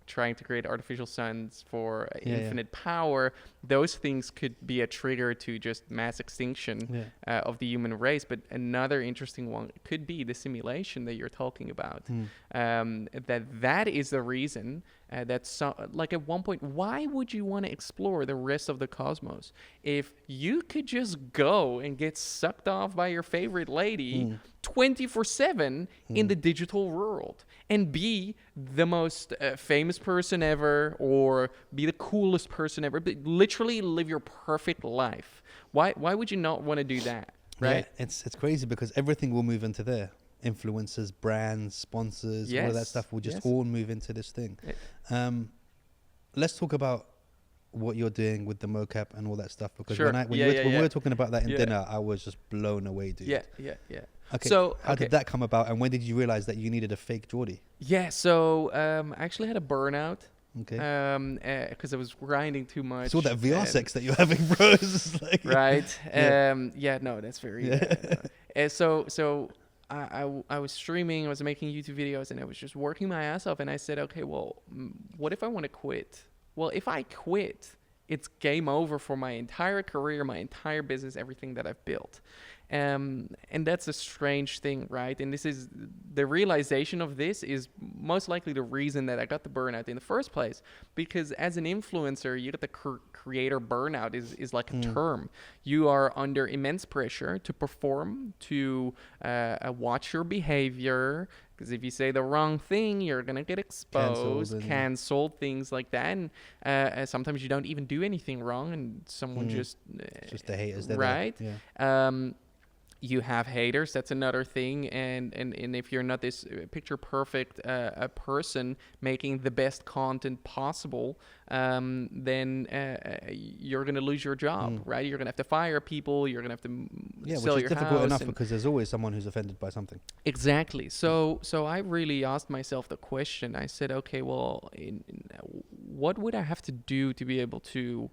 trying to create artificial suns for infinite power, those things could be a trigger to just mass extinction of the human race. But another interesting one could be the simulation that you're talking about. That is the reason like at one point, why would you want to explore the rest of the cosmos if you could just go and get sucked off by your favorite lady 24/7 in the digital world and be the most famous person ever or be the coolest person ever, but literally live your perfect life? Why would you not want to do that? Right? Yeah, it's crazy because everything will move into there. Influencers, brands, sponsors, all of that stuff will just all move into this thing. Let's talk about what you're doing with the MoCap and all that stuff, because when we were talking about that in dinner, I was just blown away, dude. Yeah. Okay, so how did that come about, and when did you realize that you needed a fake Geordie? So I actually had a burnout. Okay. Because I was grinding too much. It's all that VR sex that you're having, bro. It's like, right. No, that's very. So I was streaming, I was making YouTube videos, and I was just working my ass off. And I said, okay, well, what if I want to quit? Well, if I quit, it's game over for my entire career, my entire business, everything that I've built. And that's a strange thing, right? And this is the realization of this is most likely the reason that I got the burnout in the first place. Because as an influencer, you get the creator burnout is like a term. You are under immense pressure to perform, to watch your behavior. Because if you say the wrong thing, you're going to get exposed, canceled, things like that. And sometimes you don't even do anything wrong, and someone just the haters, right? You have haters. That's another thing. And if you're not this picture perfect person making the best content possible, then you're going to lose your job, right? You're going to have to fire people. You're going to have to sell your house. Which is difficult enough because there's always someone who's offended by something. Exactly. So I really asked myself the question. I said, okay, well, what would I have to do to be able to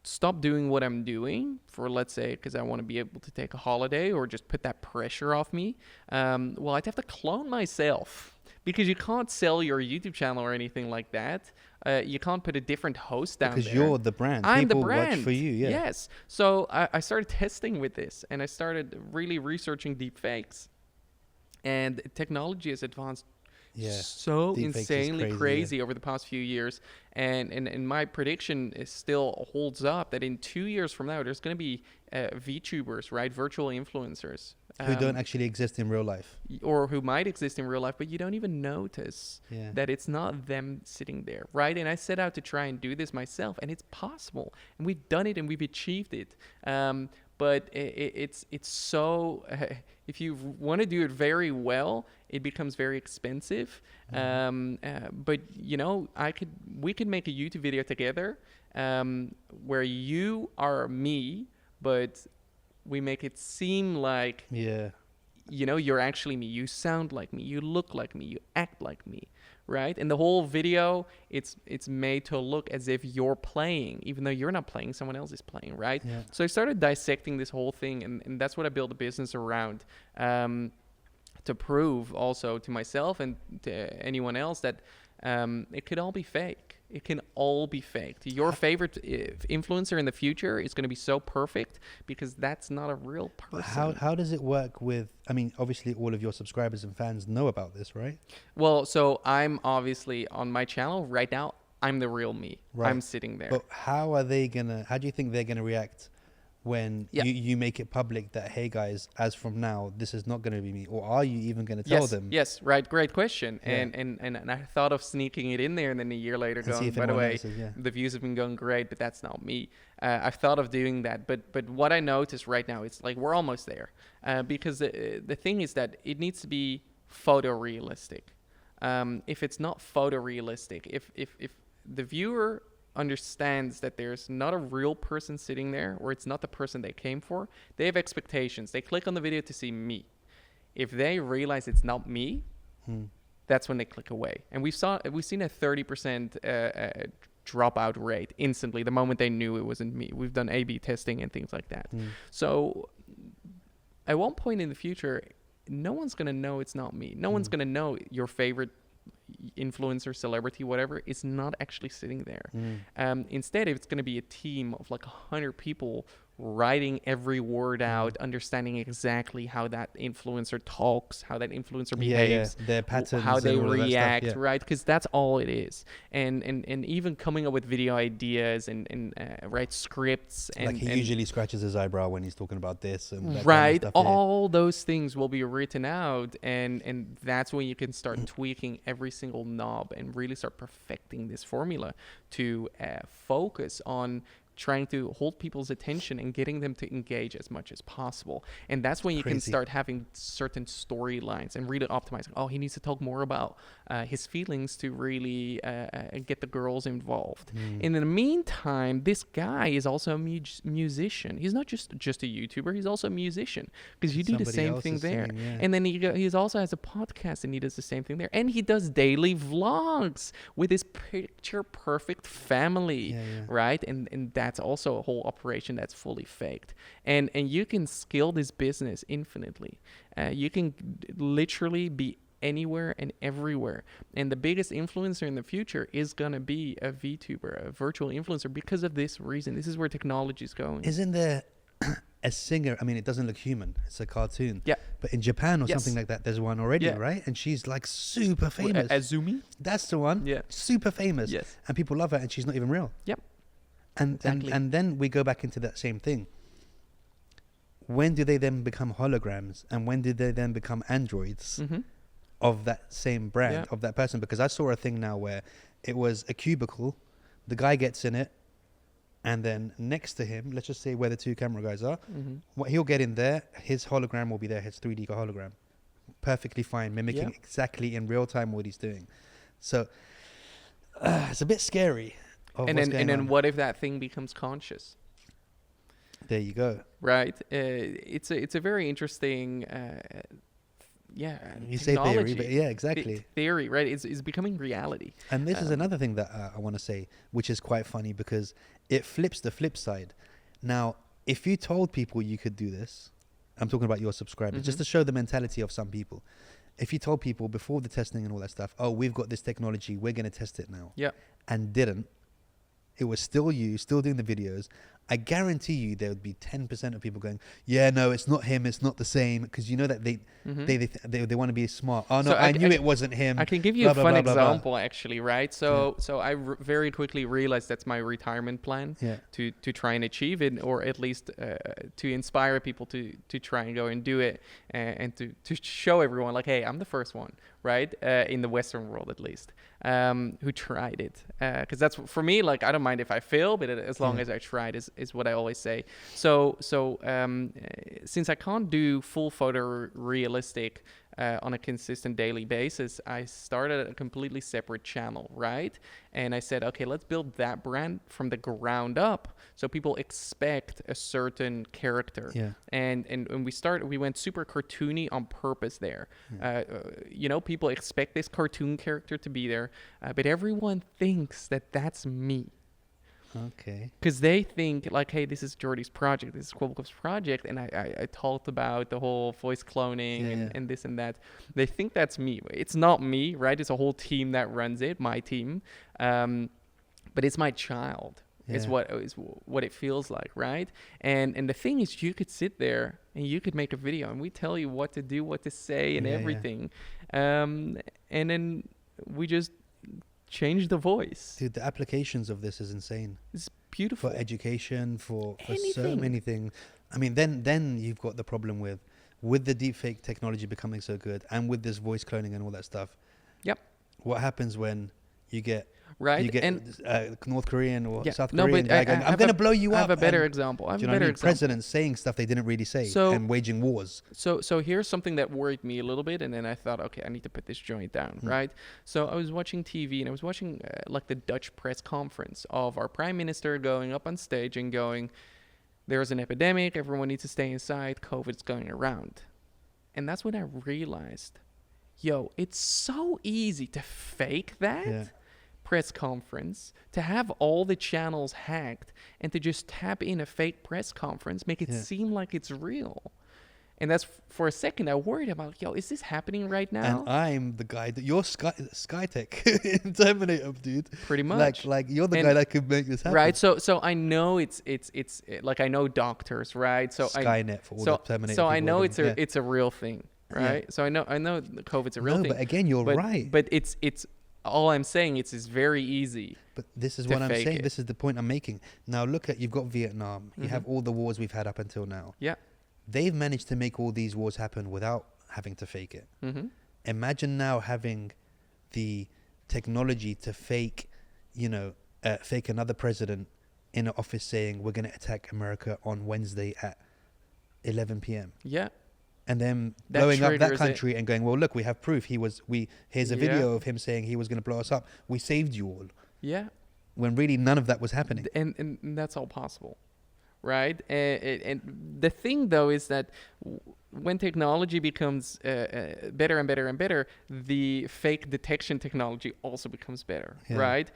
stop doing what I'm doing for, let's say, because I want to be able to take a holiday or just put that pressure off me? Well, I'd have to clone myself, because you can't sell your YouTube channel or anything like that. You can't put a different host down there. Because you're the brand. I'm People the brand. Watch for you, Yes. So I started testing with this, and I started really researching deep fakes. And technology has advanced so Deepfakes is insanely crazy, crazy over the past few years. And my prediction is still holds up that in 2 years from now, there's going to be VTubers, right? Virtual influencers. Who don't actually exist in real life. Or who might exist in real life, but you don't even notice that it's not them sitting there, right? And I set out to try and do this myself, and it's possible. And we've done it, and we've achieved it. But it's so... if you want to do it very well, it becomes very expensive. But, you know, we could make a YouTube video together where you are me, but... we make it seem like, you know, you're actually me. You sound like me. You look like me. You act like me, right? And the whole video, it's made to look as if you're playing, even though you're not playing, someone else is playing, right? Yeah. So I started dissecting this whole thing, and that's what I built a business around, to prove also to myself and to anyone else that it could all be fake. It can all be faked. Your favorite influencer in the future is going to be so perfect because that's not a real person. But how does it work with, I mean, obviously all of your subscribers and fans know about this, right? Well, so I'm obviously on my channel right now. I'm the real me. Right. I'm sitting there. But how do you think they're going to react when you make it public that, hey guys, as from now, this is not going to be me? Or are you even going to tell them? Yes, right. Great question. Yeah. And I thought of sneaking it in there, and then a year later going, by the way, the views have been going great, but that's not me. I've thought of doing that. But what I notice right now, it's like we're almost there. Because the thing is that it needs to be photorealistic. If it's not photorealistic, if the viewer understands that there's not a real person sitting there, or it's not the person they came for, they have expectations. They click on the video to see me. If they realize it's not me, that's when they click away. And we've seen a 30% dropout rate instantly the moment they knew it wasn't me. We've done A/B testing and things like that. So at one point in the future, no one's gonna know it's not me. No one's gonna know your favorite influencer, celebrity, whatever, is not actually sitting there. Instead, it's going to be a team of like 100 people writing every word out, understanding exactly how that influencer talks, how that influencer behaves, their patterns, how they react, right? Because that's all it is. And even coming up with video ideas and write scripts. And, like he usually scratches his eyebrow when he's talking about this. And that right. Kind of stuff, all those things will be written out. And that's when you can start tweaking every single knob and really start perfecting this formula to focus on trying to hold people's attention and getting them to engage as much as possible. And that's when you can start having certain storylines and really optimizing. Oh, he needs to talk more about his feelings to really get the girls involved. And in the meantime, this guy is also a musician. He's not just a YouTuber. He's also a musician, because you do the same thing there. And then he also has a podcast, and he does the same thing there. And he does daily vlogs with his picture perfect family, right? And that's also a whole operation that's fully faked. And you can scale this business infinitely. You can literally be anywhere and everywhere. And the biggest influencer in the future is going to be a VTuber, a virtual influencer, because of this reason. This is where technology is going. Isn't there a singer? I mean, it doesn't look human. It's a cartoon. Yeah. But in Japan or something like that, there's one already, right? And she's like super famous. Azumi? That's the one. Yeah. Super famous. Yes. And people love her, and she's not even real. Yep. And then we go back into that same thing. When do they then become holograms? And when did they then become androids of that same brand, of that person? Because I saw a thing now where it was a cubicle, the guy gets in it, and then next to him, let's just say where the two camera guys are, what he'll get in there, his hologram will be there, his 3D hologram. Perfectly fine, mimicking exactly in real time what he's doing. So it's a bit scary. And then what if that thing becomes conscious? There you go. Right. It's a very interesting you say theory, but exactly. Theory, right? It's becoming reality. And this is another thing that I want to say, which is quite funny, because it flips the flip side. Now, if you told people you could do this, I'm talking about your subscribers, just to show the mentality of some people. If you told people before the testing and all that stuff, oh, we've got this technology, we're going to test it now. Yeah. And didn't. It was still you, still doing the videos. I guarantee you there would be 10% of people going, yeah, no, it's not him, it's not the same, because you know that they want to be smart. Oh no, So I knew it wasn't him. I can give you blah, a blah, fun blah, blah, blah. example, actually, right? So I very quickly realized that's my retirement plan, Yeah. to try and achieve it, or at least to inspire people to try and go and do it, and to show everyone, like, hey, I'm the first one, right? In the Western world, at least, who tried it. Because that's, for me, like, I don't mind if I fail, but as long as I tried is what I always say. So since I can't do full photorealistic on a consistent daily basis, I started a completely separate channel, right? And I said, okay, let's build that brand from the ground up, so people expect a certain character. Yeah. And we went super cartoony on purpose there. People expect this cartoon character to be there, but everyone thinks that that's me. Okay. Because they think, like, hey, this is Jordy's project, this is Kwebbelkop's project, and I talked about the whole voice cloning and this and that. They think that's me. It's not me, right? It's a whole team that runs it, my team. But it's my child. Is what it feels like, right? And the thing is, you could sit there and you could make a video, and we tell you what to do, what to say, and everything. And then we just change the voice. Dude, the applications of this is insane. It's beautiful. For education, for so Anything. many things. I mean, then you've got the problem with the deepfake technology becoming so good, and with this voice cloning and all that stuff. Yep. What happens when you get North Korean or South Korean guy going, I'm going to blow you up? I have a better example. Presidents saying stuff they didn't really say and waging wars. So here's something that worried me a little bit, and then I thought, okay, I need to put this joint down, right? So I was watching TV, and I was watching like the Dutch press conference of our prime minister going up on stage and going, there's an epidemic, everyone needs to stay inside, COVID's going around. And that's when I realized, it's so easy to fake that press conference, to have all the channels hacked, and to just tap in a fake press conference, make it seem like it's real. And that's, for a second, I worried about, is this happening right now? And I'm the guy that you're Skytech in Terminator, dude. Pretty much. Like you're the guy that could make this happen. Right. So I know it's like, I know doctors, right? So Skynet for all the Terminator. So I know it's a real thing, right? So I know COVID's a real thing. But again, you're right. But it's all I'm saying, it's very easy. But this is what I'm saying. This is the point I'm making. Now look at, you've got Vietnam. You have all the wars we've had up until now. Yeah. They've managed to make all these wars happen without having to fake it. Imagine now having the technology to fake another president in an office saying, we're going to attack America on Wednesday at 11 p.m. Yeah. And then blowing up that country and going, well, look, we have proof. Here's a video of him saying he was going to blow us up. We saved you all. Yeah. When really none of that was happening. And that's all possible, right? And the thing, though, is that when technology becomes better and better and better, the fake detection technology also becomes better, right?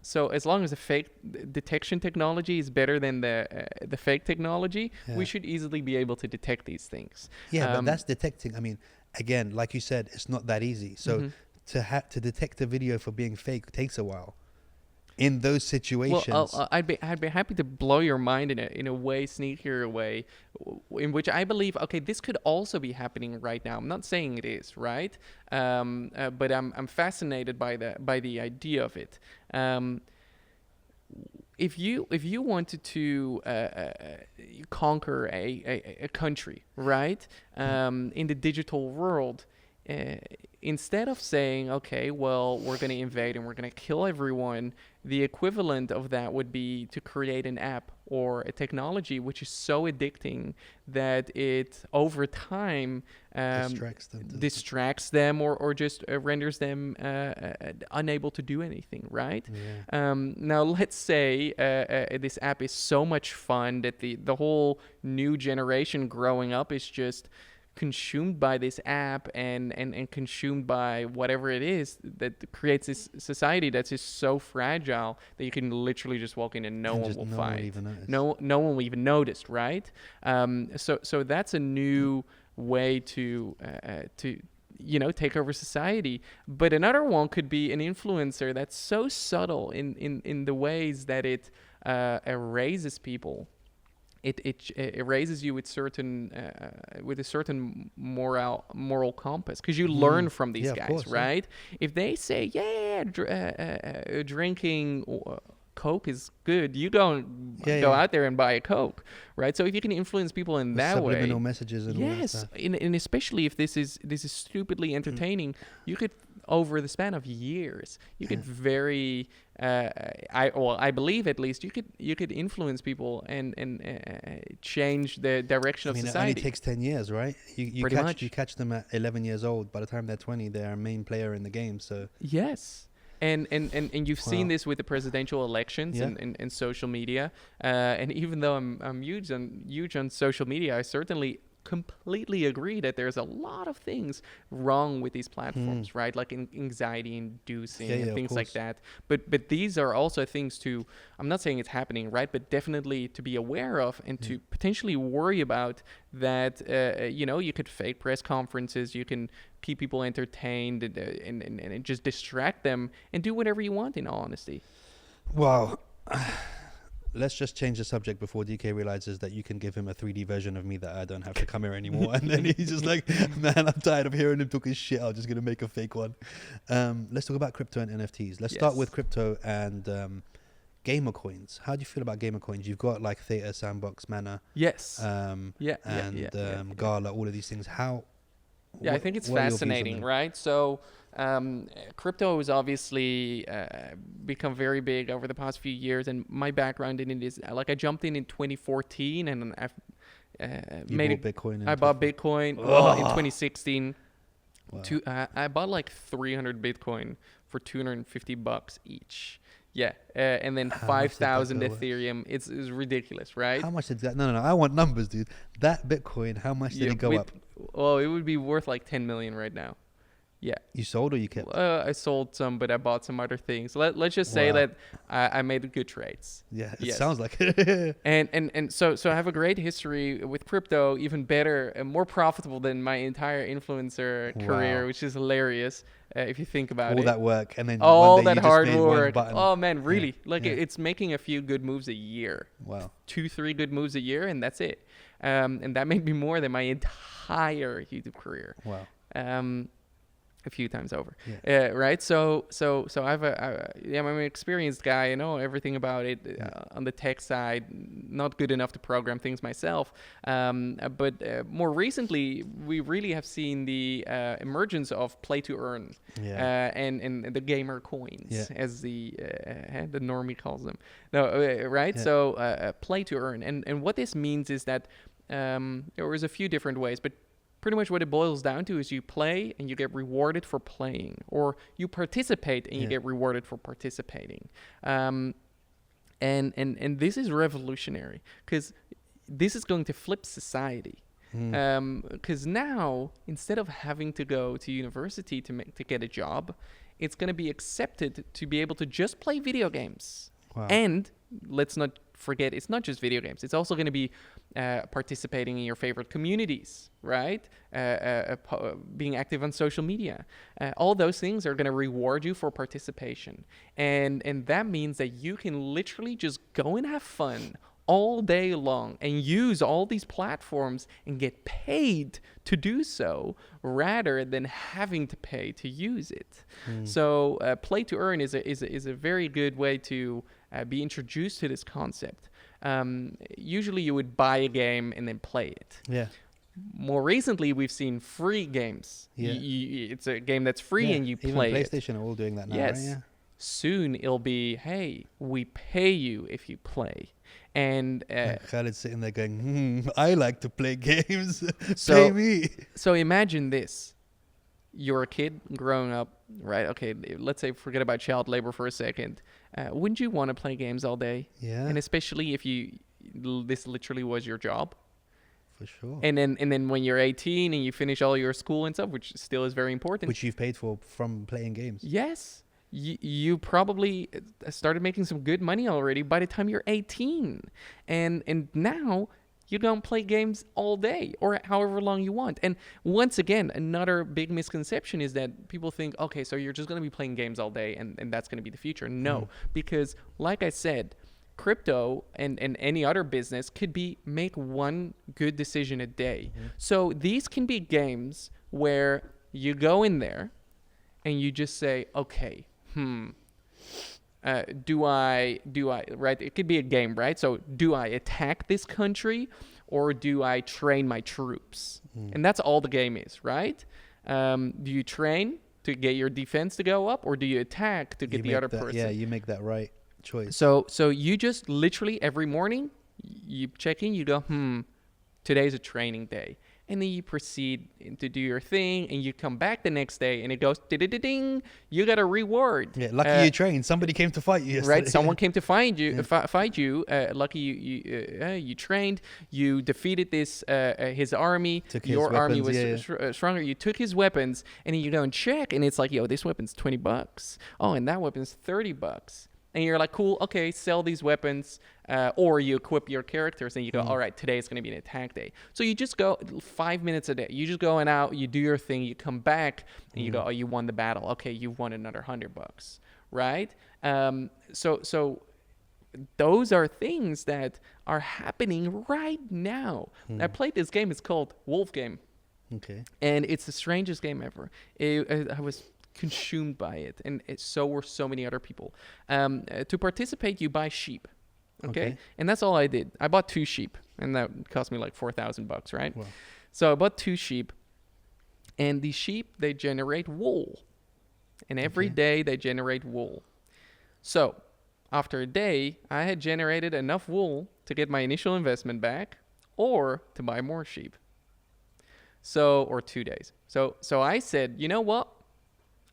So as long as the fake detection technology is better than the fake technology, we should easily be able to detect these things. Yeah, but that's detecting. I mean, again, like you said, it's not that easy. So to detect a video for being fake takes a while. In those situations, well, I'd be happy to blow your mind in a way, sneakier way, in which I believe, okay, this could also be happening right now. I'm not saying it is, right? But I'm fascinated by the idea of it. If you wanted to conquer a country, right, in the digital world, instead of saying, okay, well, we're going to invade and we're going to kill everyone, the equivalent of that would be to create an app or a technology which is so addicting that it, over time, distracts them or just renders them unable to do anything, right? Yeah. Now, let's say this app is so much fun that the whole new generation growing up is just consumed by this app and consumed by whatever it is that creates this society that's just so fragile that you can literally just walk in and no one will fight. No one will even notice, right? So that's a new way to take over society. But another one could be an influencer that's so subtle in the ways that it raises people. It raises you with a certain moral compass, because you learn from these guys, course, right? If they say drinking Coke is good, you don't go out there and buy a Coke, right? So if you can influence people in that way, subliminal messages and all that stuff. and especially if this is stupidly entertaining, you could, over the span of years, you could very I believe at least you could influence people and change the direction of society. It only takes 10 years, right? You catch them at 11 years old. By the time they're 20, they're a main player in the game. So yes. And you've seen this with the presidential elections and social media. And even though I'm huge on social media, I certainly completely agree that there's a lot of things wrong with these platforms, right? Like anxiety inducing and things like that. But these are also things to, I'm not saying it's happening, right? But definitely to be aware of and to potentially worry about that, you could fake press conferences, you can keep people entertained and just distract them and do whatever you want, in all honesty. Wow. Let's just change the subject before DK realizes that you can give him a 3D version of me that I don't have to come here anymore. And then he's just like, man, I'm tired of hearing him talking shit. I'm just going to make a fake one. Let's talk about crypto and NFTs. Let's start with crypto and gamer coins. How do you feel about gamer coins? You've got like Theta, Sandbox, Mana. Yes. Gala, all of these things. I think it's fascinating, right? So crypto has obviously become very big over the past few years, and my background in it is like I jumped in 2014, and I've Bitcoin. I bought Bitcoin in 2016. Wow. I bought like 300 Bitcoin for $250 each. Yeah, and then 5,000 Ethereum. It's ridiculous, right? How much did that? No. I want numbers, dude. That Bitcoin, how much did it go up? Well, it would be worth like 10 million right now. Yeah. You sold or you kept? I sold some, but I bought some other things. Let's just say that I made good trades. Yeah, it sounds like it. and so I have a great history with crypto, even better and more profitable than my entire influencer career, which is hilarious if you think about it. All that work and then all that hard work. Oh man, really? It's making a few good moves a year. Wow. 2-3 good moves a year, and that's it. And that made me more than my entire YouTube career. Wow. A few times over, right? So I'm an experienced guy. I know everything about it on the tech side. Not good enough to program things myself, but more recently, we really have seen the emergence of play to earn, and the gamer coins, as the normie calls them. No, right? Yeah. So play to earn, and what this means is that there is a few different ways, but pretty much what it boils down to is you play and you get rewarded for playing, or you participate and you get rewarded for participating. And this is revolutionary, because this is going to flip society. Because now, instead of having to go to university to get a job, it's going to be accepted to be able to just play video games. Wow. And let's not forget, it's not just video games. It's also going to be participating in your favorite communities, right? Being active on social media. All those things are going to reward you for participation. And that means that you can literally just go and have fun all day long and use all these platforms and get paid to do so, rather than having to pay to use it. So play to earn is a very good way to be introduced to this concept. Usually you would buy a game and then play it. Yeah. More recently, we've seen free games. Yeah. It's a game that's free and you play it. Even PlayStation are all doing that now, yes. Right? Yeah. Soon it'll be, hey, we pay you if you play. And Khaled's sitting there going, I like to play games. Pay me. So imagine this. You're a kid growing up, right? Okay, let's say forget about child labor for a second. Wouldn't you want to play games all day? Yeah. And especially if this literally was your job. For sure. And then when you're 18 and you finish all your school and stuff, which still is very important. Which you've paid for from playing games. Yes. You probably started making some good money already by the time you're 18. And now you don't play games all day or however long you want. And once again, another big misconception is that people think, okay, so you're just going to be playing games all day and that's going to be the future. No, because like I said, crypto and any other business could be make one good decision a day. So these can be games where you go in there and you just say, okay, do I, right? It could be a game, right? So do I attack this country or do I train my troops? And that's all the game is, right? Do you train to get your defense to go up or do you attack to get the other person? Yeah, you make that right choice. So you just literally every morning, you check in, you go, today's a training day. And then you proceed to do your thing, and you come back the next day, and it goes, ding, you got a reward. Yeah, lucky you trained. Somebody came to fight you yesterday. Right, someone came to find you, fight you. Lucky you trained. You defeated his army. Your army was stronger. You took his weapons, and then you go and check, and it's like, yo, this weapon's $20. Oh, and that weapon's $30. And you're like, cool, okay, sell these weapons. Or you equip your characters and you go, all right, today is going to be an attack day. So you just go 5 minutes a day. You just going out, you do your thing, you come back, and you go, oh, you won the battle. Okay, you won another $100, right? So those are things that are happening right now. I played this game. It's called Wolf Game. Okay. And it's the strangest game ever. I was consumed by it, and so were so many other people. To participate, you buy sheep. Okay. And that's all I did. I bought 2 sheep, and that cost me like $4,000, right? Wow. So I bought 2 sheep, and the sheep, they generate wool. And every day they generate wool. So after a day, I had generated enough wool to get my initial investment back or to buy more sheep. Or 2 days. So I said, you know what?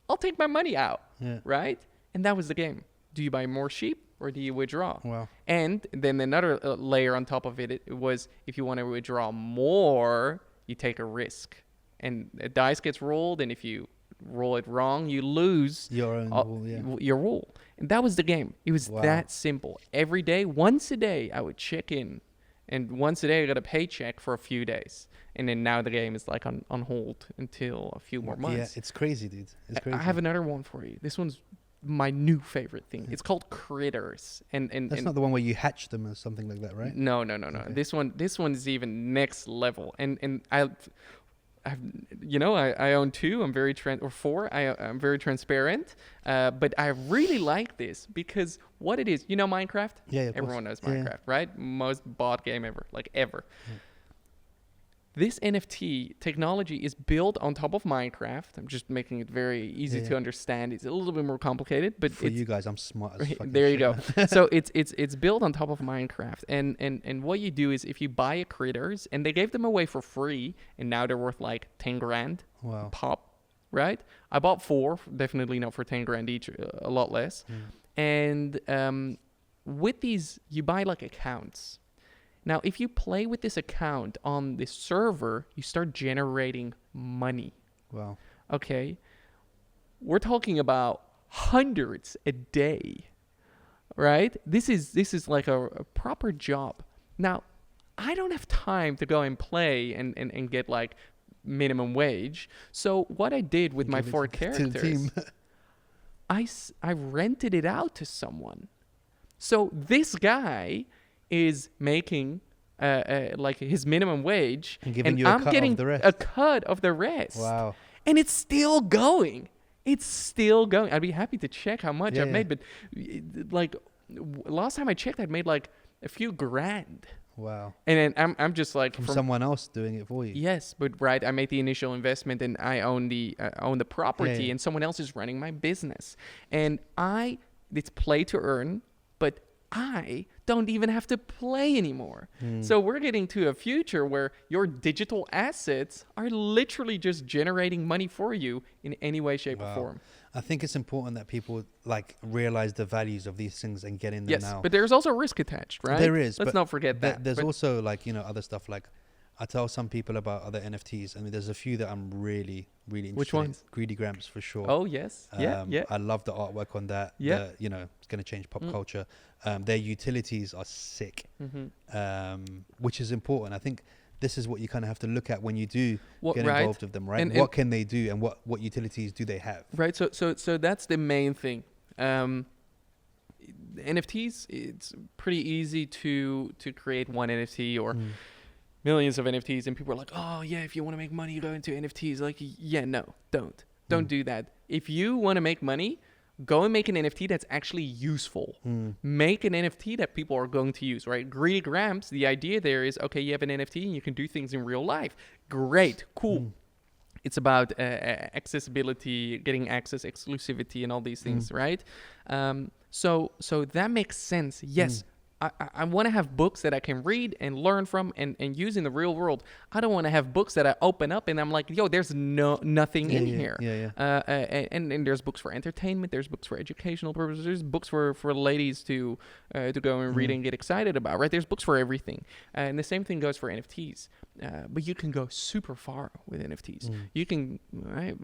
I'll take my money out, right? And that was the game. Do you buy more sheep or do you withdraw? Wow. And then another layer on top of it was if you want to withdraw more, you take a risk. And a dice gets rolled, and if you roll it wrong, you lose your own wool, your wool. And that was the game. It was that simple. Every day, once a day, I would check in. And once a day, I got a paycheck for a few days. And then now the game is like on hold until a few more months. Yeah, it's crazy, dude. It's crazy. I have another one for you. This one's my new favorite thing. It's called Critters. And that's not the one where you hatch them or something like that, right? No. Okay. This one is even next level. And I own 2. I'm very 4. I'm very transparent. But I really like this because what it is, Minecraft? Yeah, everyone knows Minecraft, right? Most bought game ever, like ever. Yeah. This NFT technology is built on top of Minecraft. I'm just making it very easy to understand. It's a little bit more complicated, but for you guys, I'm smart as fucking there you go. So it's built on top of Minecraft, and what you do is if you buy a Critters, and they gave them away for free, and now they're worth like 10 grand. Wow. Pop, right? I bought 4, definitely not for 10 grand each, a lot less. And with these, you buy like accounts. Now, if you play with this account on this server, you start generating money. Wow. Okay. We're talking about hundreds a day, right? This is like a proper job. Now, I don't have time to go and play and get like minimum wage. So what I did with my 4 characters, I rented it out to someone. So this guy is making like his minimum wage, and I'm getting a cut of the rest. Wow. And it's still going. I'd be happy to check how much I've made, but like last time I checked, I'd made like a few grand. Wow. And then I'm just like from someone else doing it for you. Yes, but right, I made the initial investment and I own the property, and someone else is running my business. And it's play to earn, but I don't even have to play anymore. So we're getting to a future where your digital assets are literally just generating money for you in any way, shape, or form. I think it's important that people like realize the values of these things and get in there now. Yes, but there's also risk attached, right? There is. Let's not forget that. There's also like, other stuff like I tell some people about other NFTs. I mean, there's a few that I'm really, really interested Which ones? in. Greedy Gramps for sure. Oh, yes. Yeah. I love the artwork on that. Yeah. It's going to change pop culture. Their utilities are sick, which is important. I think this is what you kind of have to look at when you do get involved with them, right? And what can they do and what utilities do they have? Right. So that's the main thing. NFTs, it's pretty easy to create one NFT or millions of NFTs, and people are like, oh yeah, if you want to make money, you go into NFTs. Like, yeah, no, don't do that. If you want to make money, go and make an NFT that's actually useful. Make an NFT that people are going to use, right? Greedy Grams, the idea there is, okay, you have an NFT and you can do things in real life. Great, cool. It's about accessibility, getting access, exclusivity, and all these things, right? So that makes sense. Yes, I want to have books that I can read and learn from and use in the real world. I don't want to have books that I open up and I'm like, yo, there's nothing in here. And there's books for entertainment. There's books for educational purposes. There's books for ladies to go and read and get excited about, right? There's books for everything. And the same thing goes for NFTs. But you can go super far with NFTs. You can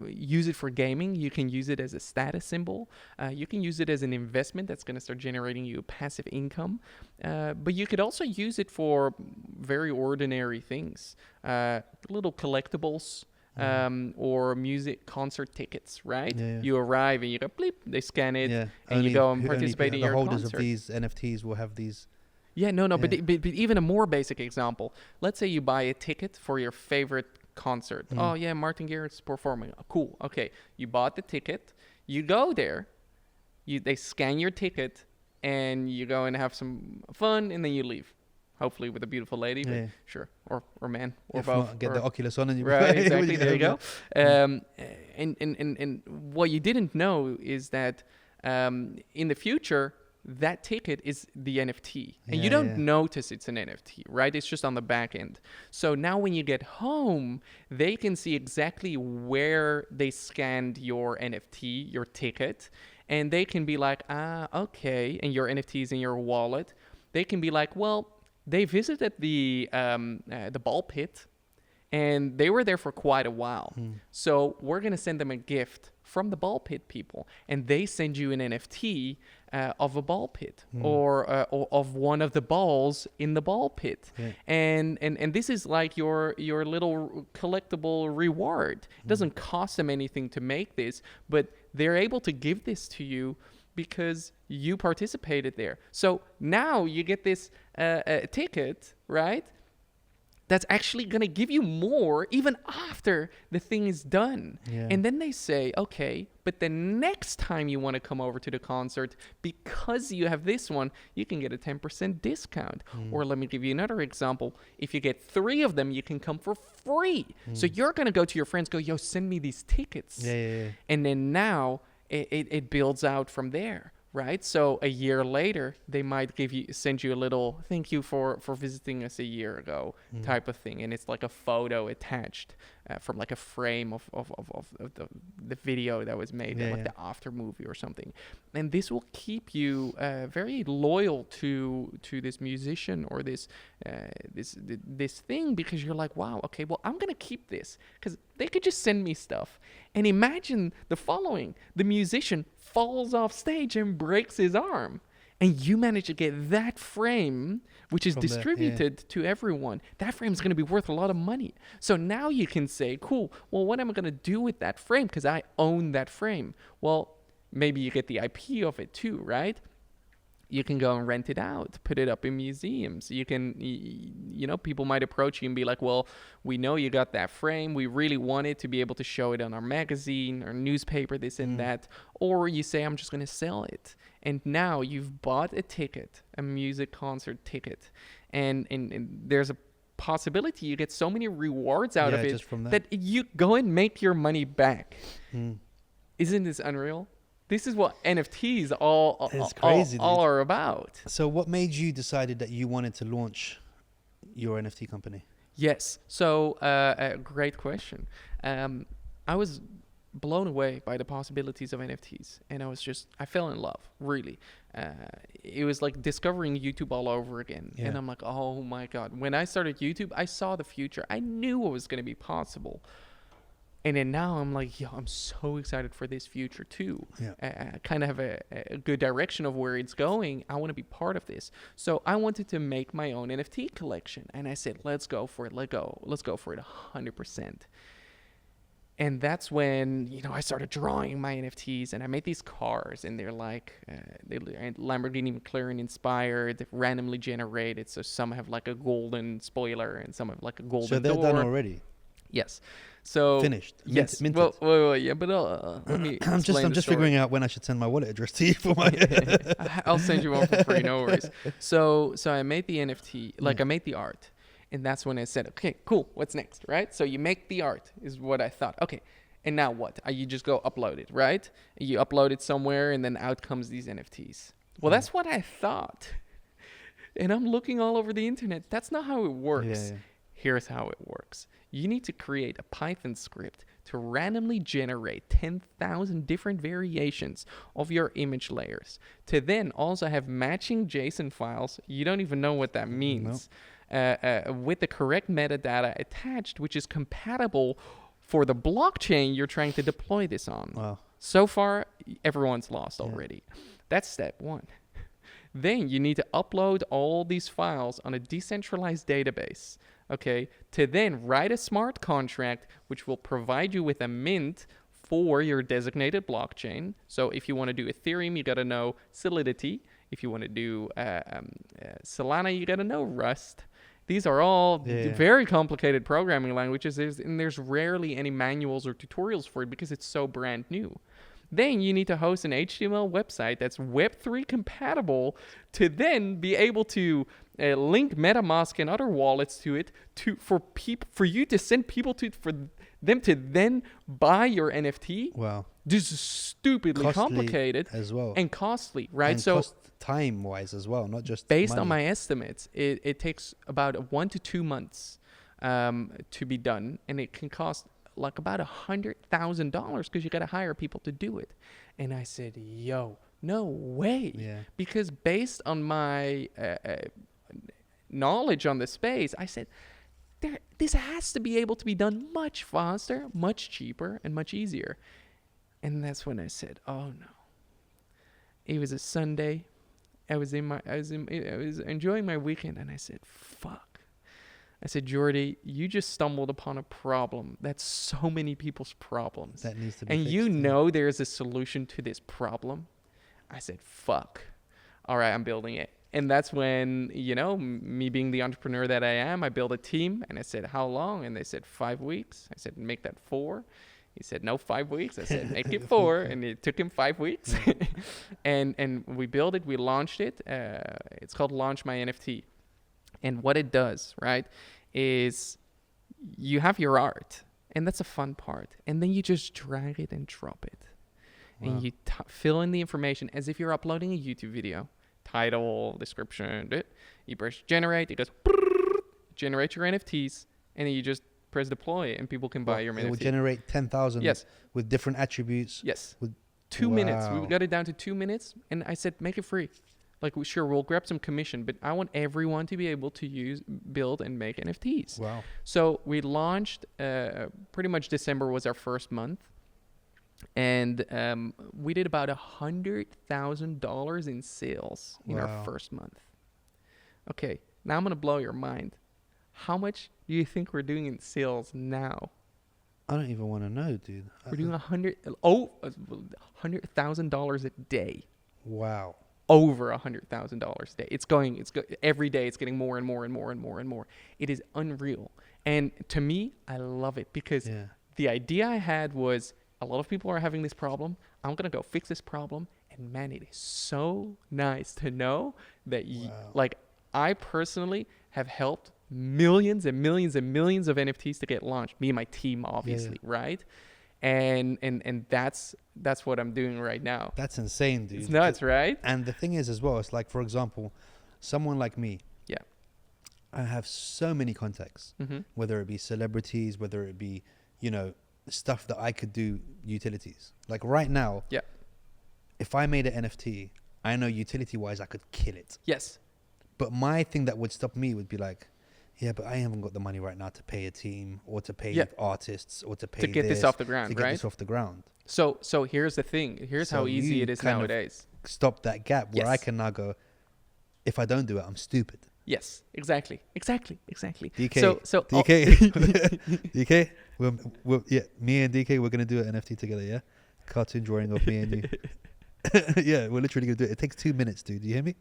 use it for gaming. You can use it as a status symbol. You can use it as an investment that's going to start generating you passive income. But you could also use it for very ordinary things, little collectibles, or music concert tickets, right? You arrive and you go bleep, they scan it, and you go and participate in your concert. The holders of these NFTs will have these. But even a more basic example. Let's say you buy a ticket for your favorite concert. Oh yeah, Martin Garrix's performing. Cool. Okay, you bought the ticket. You go there. They scan your ticket, and you go and have some fun, and then you leave. Hopefully with a beautiful lady, but sure, or man, or if both. Not, get the Oculus on and you right, exactly. There you go. And what you didn't know is that in the future, that ticket is the NFT, and you don't notice it's an NFT, right? It's just on the back end. So now when you get home, they can see exactly where they scanned your NFT, your ticket, and they can be like, okay, and your NFTs in your wallet. They can be like, well, they visited the ball pit, and they were there for quite a while. So we're gonna send them a gift from the ball pit people, and they send you an NFT of a ball pit or of one of the balls in the ball pit, and this is like your little collectible reward. It doesn't cost them anything to make this, but they're able to give this to you because you participated there. So now you get this ticket, right? That's actually going to give you more even after the thing is done. And then they say, okay, but the next time you want to come over to the concert, because you have this one, you can get a 10% discount. Or let me give you another example. If you get 3 of them, you can come for free. So you're going to go to your friends, go, yo, send me these tickets. And then now it builds out from there. Right, so a year later, they might send you a little thank you for visiting us a year ago type of thing, and it's like a photo attached from like a frame of the video that was made, like the after movie or something, and this will keep you very loyal to this musician or this thing, because you're like, wow, okay, well, I'm gonna keep this because they could just send me stuff. And imagine the following: the musician falls off stage and breaks his arm, and you manage to get that frame, which is distributed to everyone. That frame is going to be worth a lot of money. So now you can say, cool, well, what am I going to do with that frame? Because I own that frame. Well, maybe you get the IP of it too, right? You can go and rent it out, put it up in museums. You can, people might approach you and be like, well, we know you got that frame. We really wanted to be able to show it on our magazine or newspaper, this and that. Or you say, I'm just going to sell it. And now you've bought a ticket, a music concert ticket. And there's a possibility you get so many rewards out of it just from that you go and make your money back. Isn't this unreal? This is what NFTs all are about. So what made you decided that you wanted to launch your NFT company? Yes. So great question. I was blown away by the possibilities of NFTs, and I fell in love, really. It was like discovering YouTube all over again. And I'm like, oh my God. When I started YouTube, I saw the future. I knew what was going to be possible. And then now I'm like, yo, I'm so excited for this future too. I kind of have a good direction of where it's going. I want to be part of this. So I wanted to make my own NFT collection. And I said, let's go for it. Let's go for it 100%. And that's when, I started drawing my NFTs, and I made these cars, and they're like they Lamborghini McLaren inspired, randomly generated. So some have like a golden spoiler, and some have like a golden So they're door. done already. Yes. So Finished. Yes. Minted. Well, yeah, but let me. I'm just figuring out when I should send my wallet address to you for my. I'll send you one for free, no worries. So I made the NFT, like I made the art. And that's when I said, okay, cool, what's next, right? So you make the art is what I thought. Okay, and now what? You just go upload it, right? You upload it somewhere, and then out comes these NFTs. Well, that's what I thought. And I'm looking all over the internet. That's not how it works. Yeah. Here's how it works. You need to create a Python script to randomly generate 10,000 different variations of your image layers, to then also have matching JSON files. You don't even know what that means. With the correct metadata attached, which is compatible for the blockchain you're trying to deploy this on. Wow. So far, everyone's lost already. That's step one. Then you need to upload all these files on a decentralized database, okay, to then write a smart contract which will provide you with a mint for your designated blockchain. So if you want to do Ethereum, you got to know Solidity. If you want to do Solana, you got to know Rust. These are all very complicated programming languages, there's rarely any manuals or tutorials for it because it's so brand new. Then you need to host an HTML website that's Web3 compatible to then be able to link MetaMask and other wallets to it for you to send people to for them to then buy your NFT. Wow. This is stupidly complicated as well, and costly, right? And so cost time-wise as well, not just based money. on my estimates, it takes about 1 to 2 months to be done, and it can cost like about $100,000 because you got to hire people to do it. And I said, yo, no way. Yeah. Because based on my knowledge on the space, I said, this has to be able to be done much faster, much cheaper, and much easier. And that's when I said, oh no. It was a Sunday. I was enjoying my weekend, and I said, fuck. I said, Jordy, you just stumbled upon a problem that's so many people's problems. That needs to be and fixed, you know there's a solution to this problem. I said, fuck. All right, I'm building it. And that's when, me being the entrepreneur that I am, I built a team, and I said, how long? And they said, 5 weeks. I said, make that 4. He said, no, 5 weeks. I said, make it 4. And it took him 5 weeks. and we built it. We launched it. It's called Launch My NFT. And what it does, right, is you have your art. And that's a fun part. And then you just drag it and drop it. Wow. And you fill in the information as if you're uploading a YouTube video. Title, description. You press generate. It goes, generate your NFTs. And then you just press deploy, and people can buy your NFT. It will generate 10,000 with different attributes. Yes. With 2 minutes. We got it down to 2 minutes, and I said, make it free. Like, sure, we'll grab some commission, but I want everyone to be able to build, and make NFTs. Wow. So we launched, pretty much December was our first month, and we did about $100,000 in sales in our first month. Okay, now I'm going to blow your mind. How much do you think we're doing in sales now? I don't even want to know, dude. We're doing $100,000 a day. Wow. Over $100,000 a day. Every day it's getting more and more and more and more and more. It is unreal. And to me, I love it because the idea I had was a lot of people are having this problem. I'm going to go fix this problem. And man, it is so nice to know that I personally have helped millions and millions and millions of NFTs to get launched. Me and my team, obviously, right? And that's what I'm doing right now. That's insane, dude. It's nuts, right? And the thing is as well, it's like, for example, someone like me. Yeah. I have so many contacts, whether it be celebrities, whether it be, stuff that I could do utilities. Like right now, if I made an NFT, I know utility-wise I could kill it. Yes. But my thing that would stop me would be like, yeah, but I haven't got the money right now to pay a team or to pay artists or to pay this off the ground, to get this off the ground. So here's the thing. Here's how easy it is nowadays. Stop that gap where I can now go, if I don't do it, I'm stupid. Yes, exactly. DK, So DK, me and DK, we're gonna do an NFT together. Yeah, cartoon drawing of me and you. Yeah, we're literally gonna do it. It takes 2 minutes, dude. Do you hear me?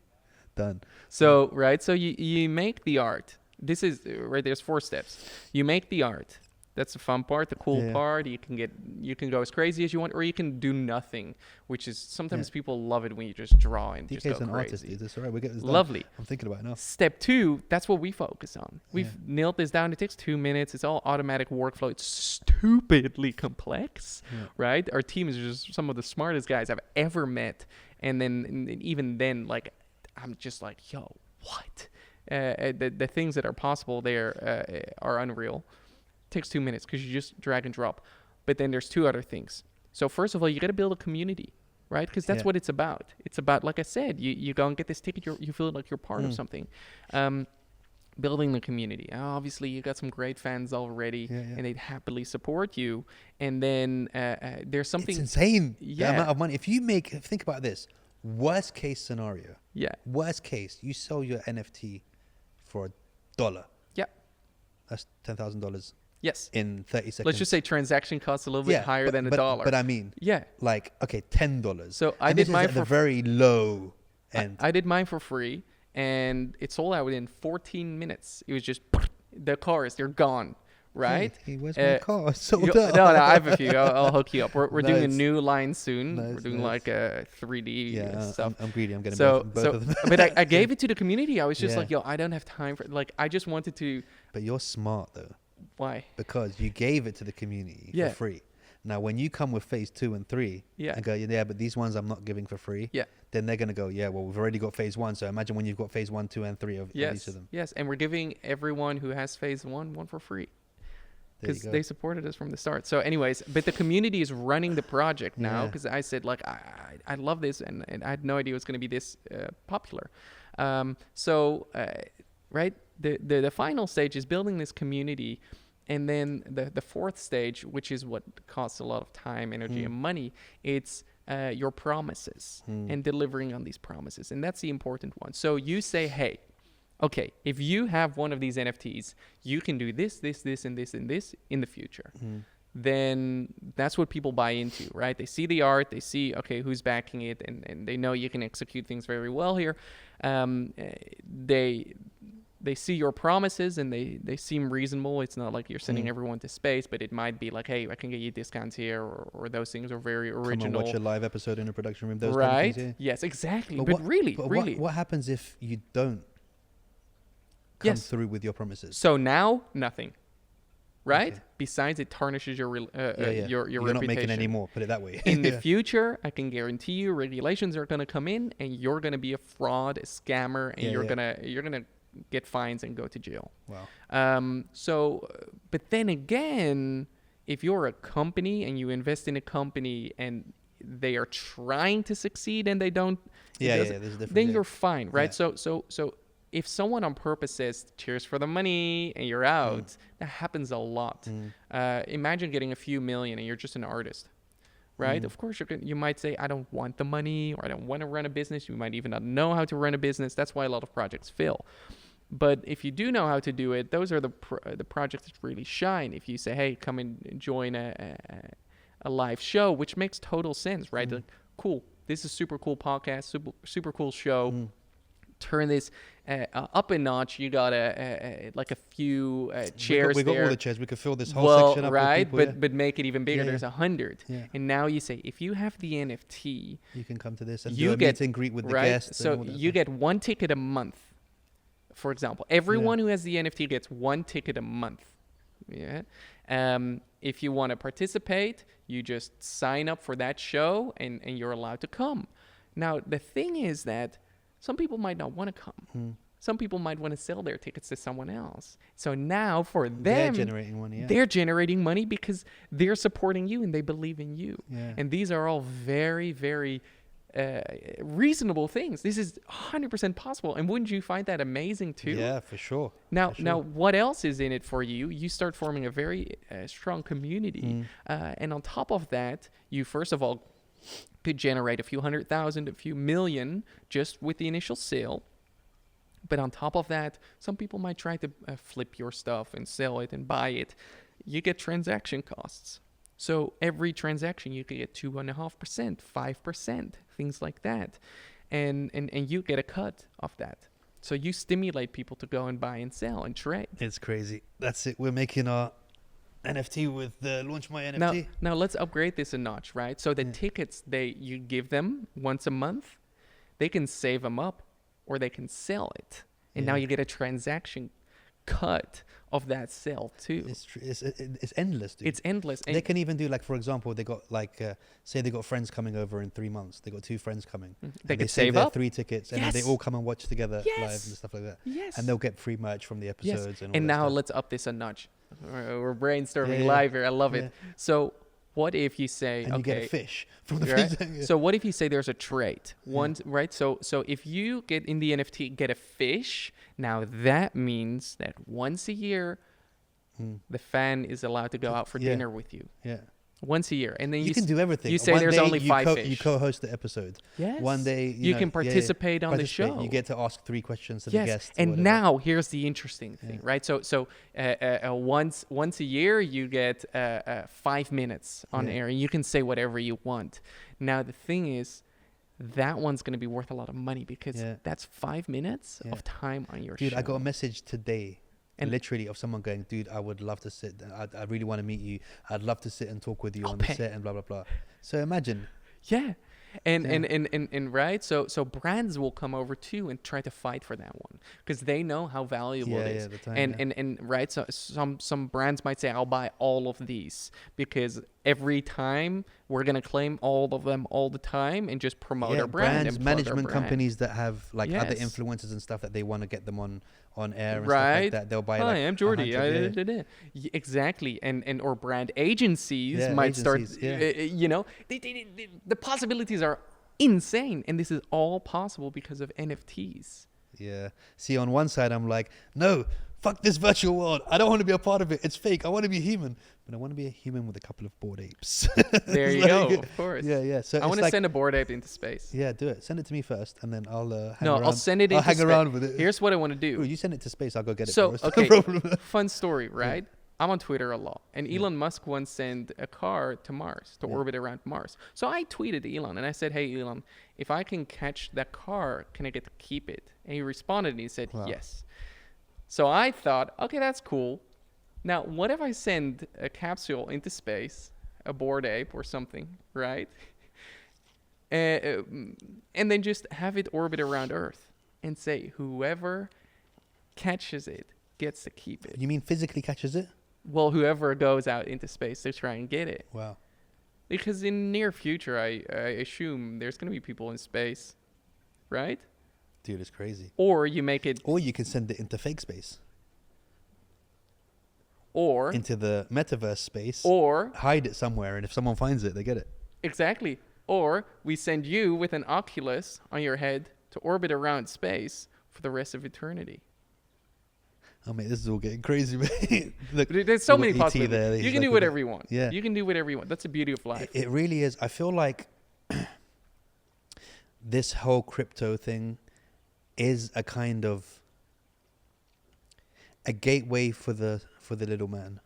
Done. So you make the art. This is right. There's 4 steps. You make the art. That's the fun part, the cool part. You can go as crazy as you want, or you can do nothing, which is sometimes people love it when you just draw and just go DK's an crazy. artist, dude. That's all right. We get this done. Lovely. I'm thinking about it now. Step 2, that's what we focus on. We've nailed this down. It takes 2 minutes. It's all automatic workflow. It's stupidly complex, right? Our team is just some of the smartest guys I've ever met. And then even then, like, I'm just like, yo, what? The things that are possible there are unreal. Takes 2 minutes because you just drag and drop. But then there's 2 other things. So first of all, you got to build a community, right? Because that's what it's about. It's about, like I said, you go and get this ticket, you feel like you're part of something. Building the community. Obviously, you got some great fans already, and they'd happily support you. And then there's something... It's insane, the amount of money. Think about this. Worst case scenario. Yeah. Worst case, you sell your NFT for $1. Yeah. That's $10,000. Yes. In 30 seconds. Let's just say transaction costs a little bit higher than $1. But I mean, like, okay, $10. So I did mine for the very low end. I did mine for free, and it sold out within 14 minutes. It was just the cars, they're gone, right? Hey, where's my car? Sold out. No, I have a few. I'll hook you up. We're doing a Nice. new line soon. Nice, We're doing nice. like a 3D stuff. I'm greedy. I'm getting both of them. But I gave it to the community. I was just like, yo, I don't have time for like. I just wanted to. But you're smart though. Why? Because you gave it to the community for free. Now, when you come with phase 2 and 3 and go, but these ones I'm not giving for free, then they're going to go, well, we've already got phase 1. So imagine when you've got phase 1, 2, and 3 of each of them. Yes, and we're giving everyone who has phase 1 one for free. Because they supported us from the start. So anyways, but the community is running the project now because I said, like, I love this, and I had no idea it was going to be this popular. Right, the final stage is building this community. And then the 4th stage, which is what costs a lot of time, energy, and money, it's your promises and delivering on these promises. And that's the important one. So you say, hey, okay, if you have one of these NFTs, you can do this, this, this, and this, and this in the future. Then that's what people buy into, right? They see the art, they see, okay, who's backing it, and they know you can execute things very well here. They see your promises and they seem reasonable. It's not like you're sending everyone to space, but it might be like, hey, I can get you discounts here, or those things are very original. Come and watch a live episode in a production room. Those right? Kind of things, Yes, exactly. But really. What happens if you don't come through with your promises? So now, nothing. Right? Okay. Besides, it tarnishes your You're reputation. not making any more, put it that way. In the future, I can guarantee you regulations are going to come in, and you're going to be a fraud, a scammer, and you're gonna get fines and go to jail. Wow. But then again, if you're a company and you invest in a company and they are trying to succeed and they don't, there's a difference. Then you're fine, right? Yeah. So if someone on purpose says, cheers for the money, and you're out, that happens a lot. Imagine getting a few million and you're just an artist. Right? Of course, you might say, I don't want the money, or I don't want to run a business. You might even not know how to run a business. That's why a lot of projects fail. But if you do know how to do it, those are the projects that really shine. If you say, hey, come and join a live show, which makes total sense, right? Like, cool. This is a super cool podcast, super cool show. Turn this up a notch. You got a few chairs. We got there. all the chairs. We could fill this whole section up. Right, with people, but make it even bigger. There's 100, and now you say, if you have the NFT, you can come to this and do a meet and greet with the guests. So you get 1 ticket a month, for example. Everyone who has the NFT gets 1 ticket a month. Yeah. If you want to participate, you just sign up for that show, and you're allowed to come. Now the thing is that some people might not want to come. Some people might want to sell their tickets to someone else. So now for them, they're generating money. They're generating money because they're supporting you and they believe in you. Yeah. And these are all very, very reasonable things. This is 100% possible. And wouldn't you find that amazing too? Yeah, for sure. Now, what else is in it for you? You start forming a very strong community. And on top of that, you first of all could generate a few 100,000, a few million just with the initial sale. But on top of that, some people might try to flip your stuff and sell it and buy it. You get transaction costs. So every transaction you can get 2.5%, 5%, things like that. And you get a cut of that. So you stimulate people to go and buy and sell and trade. It's crazy. That's it. We're making our NFT with the Launch My NFT. Now let's upgrade this a notch, right? So the tickets you give them once a month, they can save them up or they can sell it. And now you get a transaction cut of that sale too. It's endless, dude. It's endless. And they can even do, like, for example, they got say they got friends coming over in 3 months. They got 2 friends coming. They could save save their up 3 tickets, and then they all come and watch together live and stuff like that. Yes. And they'll get free merch from the episodes. And now stuff. let's up this a notch. We're brainstorming live here. I love it. So what if you say, and you get a fish from the right? fish. So what if you say there's a trait? Right? So if you get in the NFT, get a fish, now that means that once a year, the fan is allowed to go out for dinner with you. Yeah. Once a year. And then you can do everything. You say there's only 5 fish. You co-host the episode. Yes. One day you can participate on the show. You get to ask 3 questions to the guests. And now here's the interesting thing, right? So once a year you get 5 minutes on air, and you can say whatever you want. Now the thing is, that one's going to be worth a lot of money because that's 5 minutes of time on your show. Dude, I got a message today. And literally of someone going, dude, I would love to sit. I really want to meet you. I'd love to sit and talk with you on the set and blah, blah, blah. So imagine. Yeah. And right. So brands will come over too and try to fight for that one because they know how valuable it is. And right. So some brands might say, I'll buy all of these because every time we're going to claim all of them all the time and just promote our brand. Brands, management companies that have like other influencers and stuff that they want to get them on air and stuff like that. They'll buy Hi, I'm Jordy. Exactly. And or brand agencies might start, you know, the possibilities are insane. And this is all possible because of NFTs. Yeah. See, on one side, I'm like, no, fuck this virtual world. I don't want to be a part of it. It's fake. I want to be human. But I want to be a human with a couple of bored apes. There you go. Of course. Yeah. So I want to send a bored ape into space. Yeah, do it. Send it to me first, and then I'll I'll send it into space. I'll hang around with it. Here's what I want to do. Ooh, you send it to space, I'll go get it. So, first. okay, No problem. fun story, right? I'm on Twitter a lot. And Elon Musk once sent a car to Mars, to orbit around Mars. So I tweeted Elon, and I said, hey, Elon, if I can catch that car, can I get to keep it? And he responded, and he said, yes. So I thought, okay, that's cool. Now, what if I send a capsule into space, a bored ape or something, right? And then just have it orbit around Earth and say, whoever catches it gets to keep it. You mean physically catches it? Well, whoever goes out into space to try and get it. Wow. Because in near future, I assume there's going to be people in space, right? Dude, it's crazy. Or you make it... Or you can send it into fake space. Or... into the metaverse space. Or... hide it somewhere, and if someone finds it, they get it. Exactly. Or we send you with an Oculus on your head to orbit around space for the rest of eternity. Oh, mate, this is all getting crazy, mate. Look, there's so many possibilities. You can do whatever you want. Yeah. You can do whatever you want. That's the beauty of life. It really is. I feel like this whole crypto thing is a kind of a gateway for the little man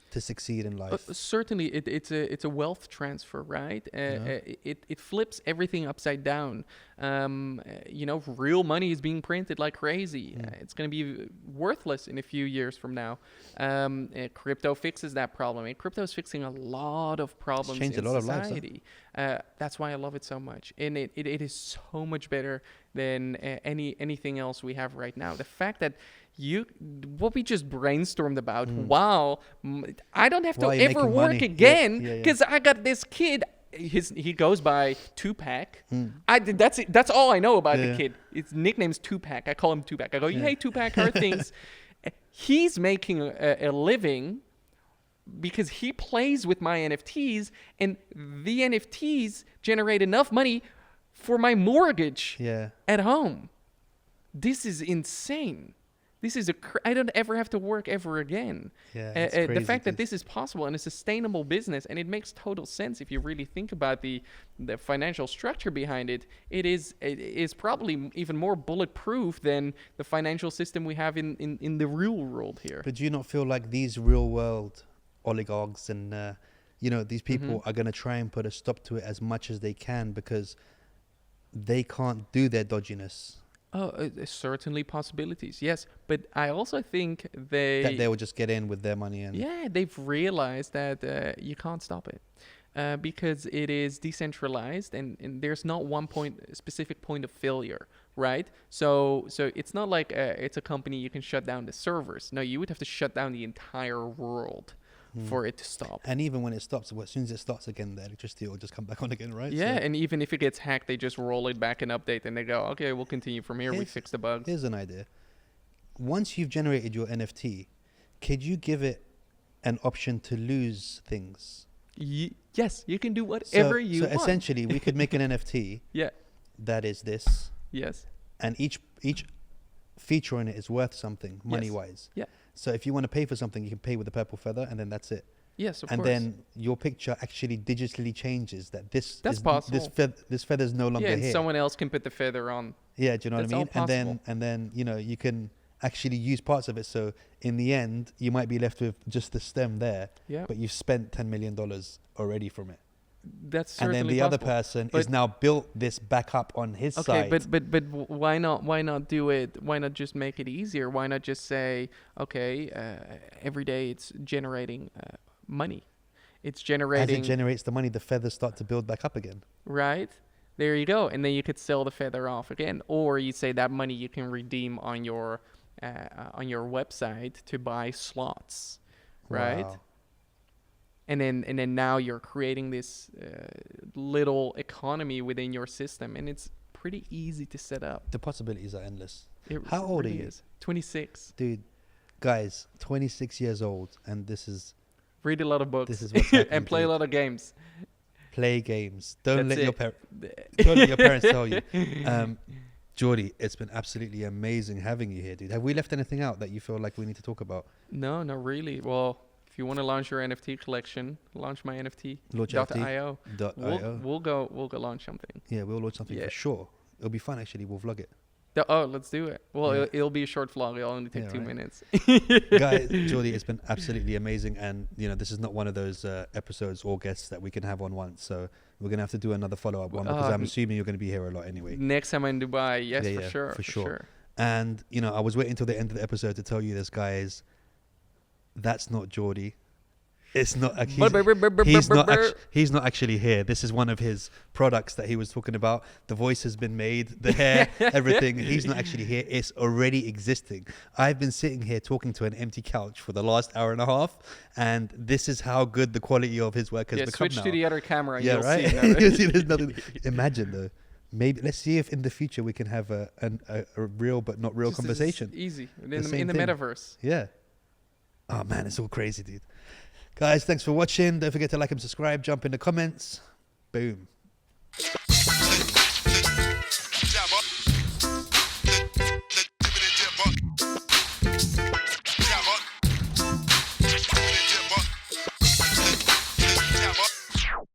to succeed in life. Certainly, it's a wealth transfer, right? It flips everything upside down. Real money is being printed like crazy. It's going to be worthless in a few years from now. Crypto fixes that problem. And crypto is fixing a lot of problems in society. That's why I love it so much. And it is so much better than anything else we have right now. The fact that what we just brainstormed about, wow, I don't have to ever work again because I got this kid. He goes by Tupac. That's it. That's all I know about the kid. His nickname's Tupac. I call him Tupac. I go, hey, Tupac, heard things. He's making a living because he plays with my NFTs, and the NFTs generate enough money for my mortgage at home. This is insane. I don't ever have to work ever again. Yeah, it's crazy, the fact that dude. this is possible and a sustainable business, and it makes total sense if you really think about the financial structure behind it. It is probably even more bulletproof than the financial system we have in the real world here. But do you not feel like these real world oligarchs and these people are going to try and put a stop to it as much as they can because they can't do their dodginess? Oh, certainly possibilities, yes. But I also think That they will just get in with their money and they've realized that you can't stop it because it is decentralized and there's not one specific point of failure, right? So it's not like it's a company you can shut down the servers. No, you would have to shut down the entire world for it to stop. And even when it stops, as soon as it starts again, the electricity will just come back on again, right? Yeah, So and even if it gets hacked, they just roll it back and update, and they go, okay, we'll continue from here. We Here's- fix the bugs. here's an idea. Once you've generated your NFT, could you give it an option to lose things? Yes, you can do whatever you so want. essentially, we could make an NFT Yeah. that is this, Yes. and each feature in it is worth something money-wise. Yeah. So if you want to pay for something, you can pay with the purple feather, and then that's it. Yes, of And course. then your picture actually digitally changes that this That's is, possible. this feather's no longer yeah, and here. someone else can put the feather on. Yeah, do you know That's what I all mean? And then you can actually use parts of it. So in the end, you might be left with just the stem there, Yeah. but you've spent $10 million already from it. That's And certainly then the other possible. person But- is now built this back up on his Okay, side. but why not do it? Why not just make it easier? Why not just say, okay, every day it's generating money. It's As generating, it generates the money, the feathers start to build back up again. right? There you go. And then you could sell the feather off again. Or you say that money you can redeem on your website to buy slots, right? Wow. And then now you're creating this little economy within your system, and it's pretty easy to set up. The possibilities are endless. It How old are really you? is. 26. Dude, guys, 26 years old, and this is Read a lot of books This is what's happening, and play a dude. lot of games. play games. Don't That's let your it. don't let your parents tell you. Geordie, it's been absolutely amazing having you here, dude. Have we left anything out that you feel like we need to talk about? No, not really. Well, if you want to launch your NFT collection, launch my NFT. Launch .io. .io. We'll go launch something. Yeah, we'll launch something Yeah. for sure. It'll be fun, actually. We'll vlog it. Oh, let's do it. Well, Yeah. it'll be a short vlog. It'll only take Yeah, 2 right. minutes. Guys, Geordie, it's been absolutely amazing. And, this is not one of those episodes or guests that we can have on once. So we're going to have to do another follow-up one because I'm assuming you're going to be here a lot anyway. Next time I'm in Dubai, yes, Yeah, for yeah, sure. for For sure. sure. And, I was waiting till the end of the episode to tell you this, guys. That's not Geordie. It's not. He's not actually here. This is one of his products that he was talking about. The voice has been made, the hair, everything. He's not actually here. It's already existing. I've been sitting here talking to an empty couch for the last hour and a half, and this is how good the quality of his work has become switch now. to the other camera. Yeah, You'll right. see now. You'll see there's nothing. Imagine though. Maybe let's see if in the future we can have a real but not real Just conversation. easy in The the same thing. metaverse. Yeah. Oh man, it's all crazy, dude. Guys, thanks for watching. Don't forget to like and subscribe. Jump in the comments. Boom. Jabber.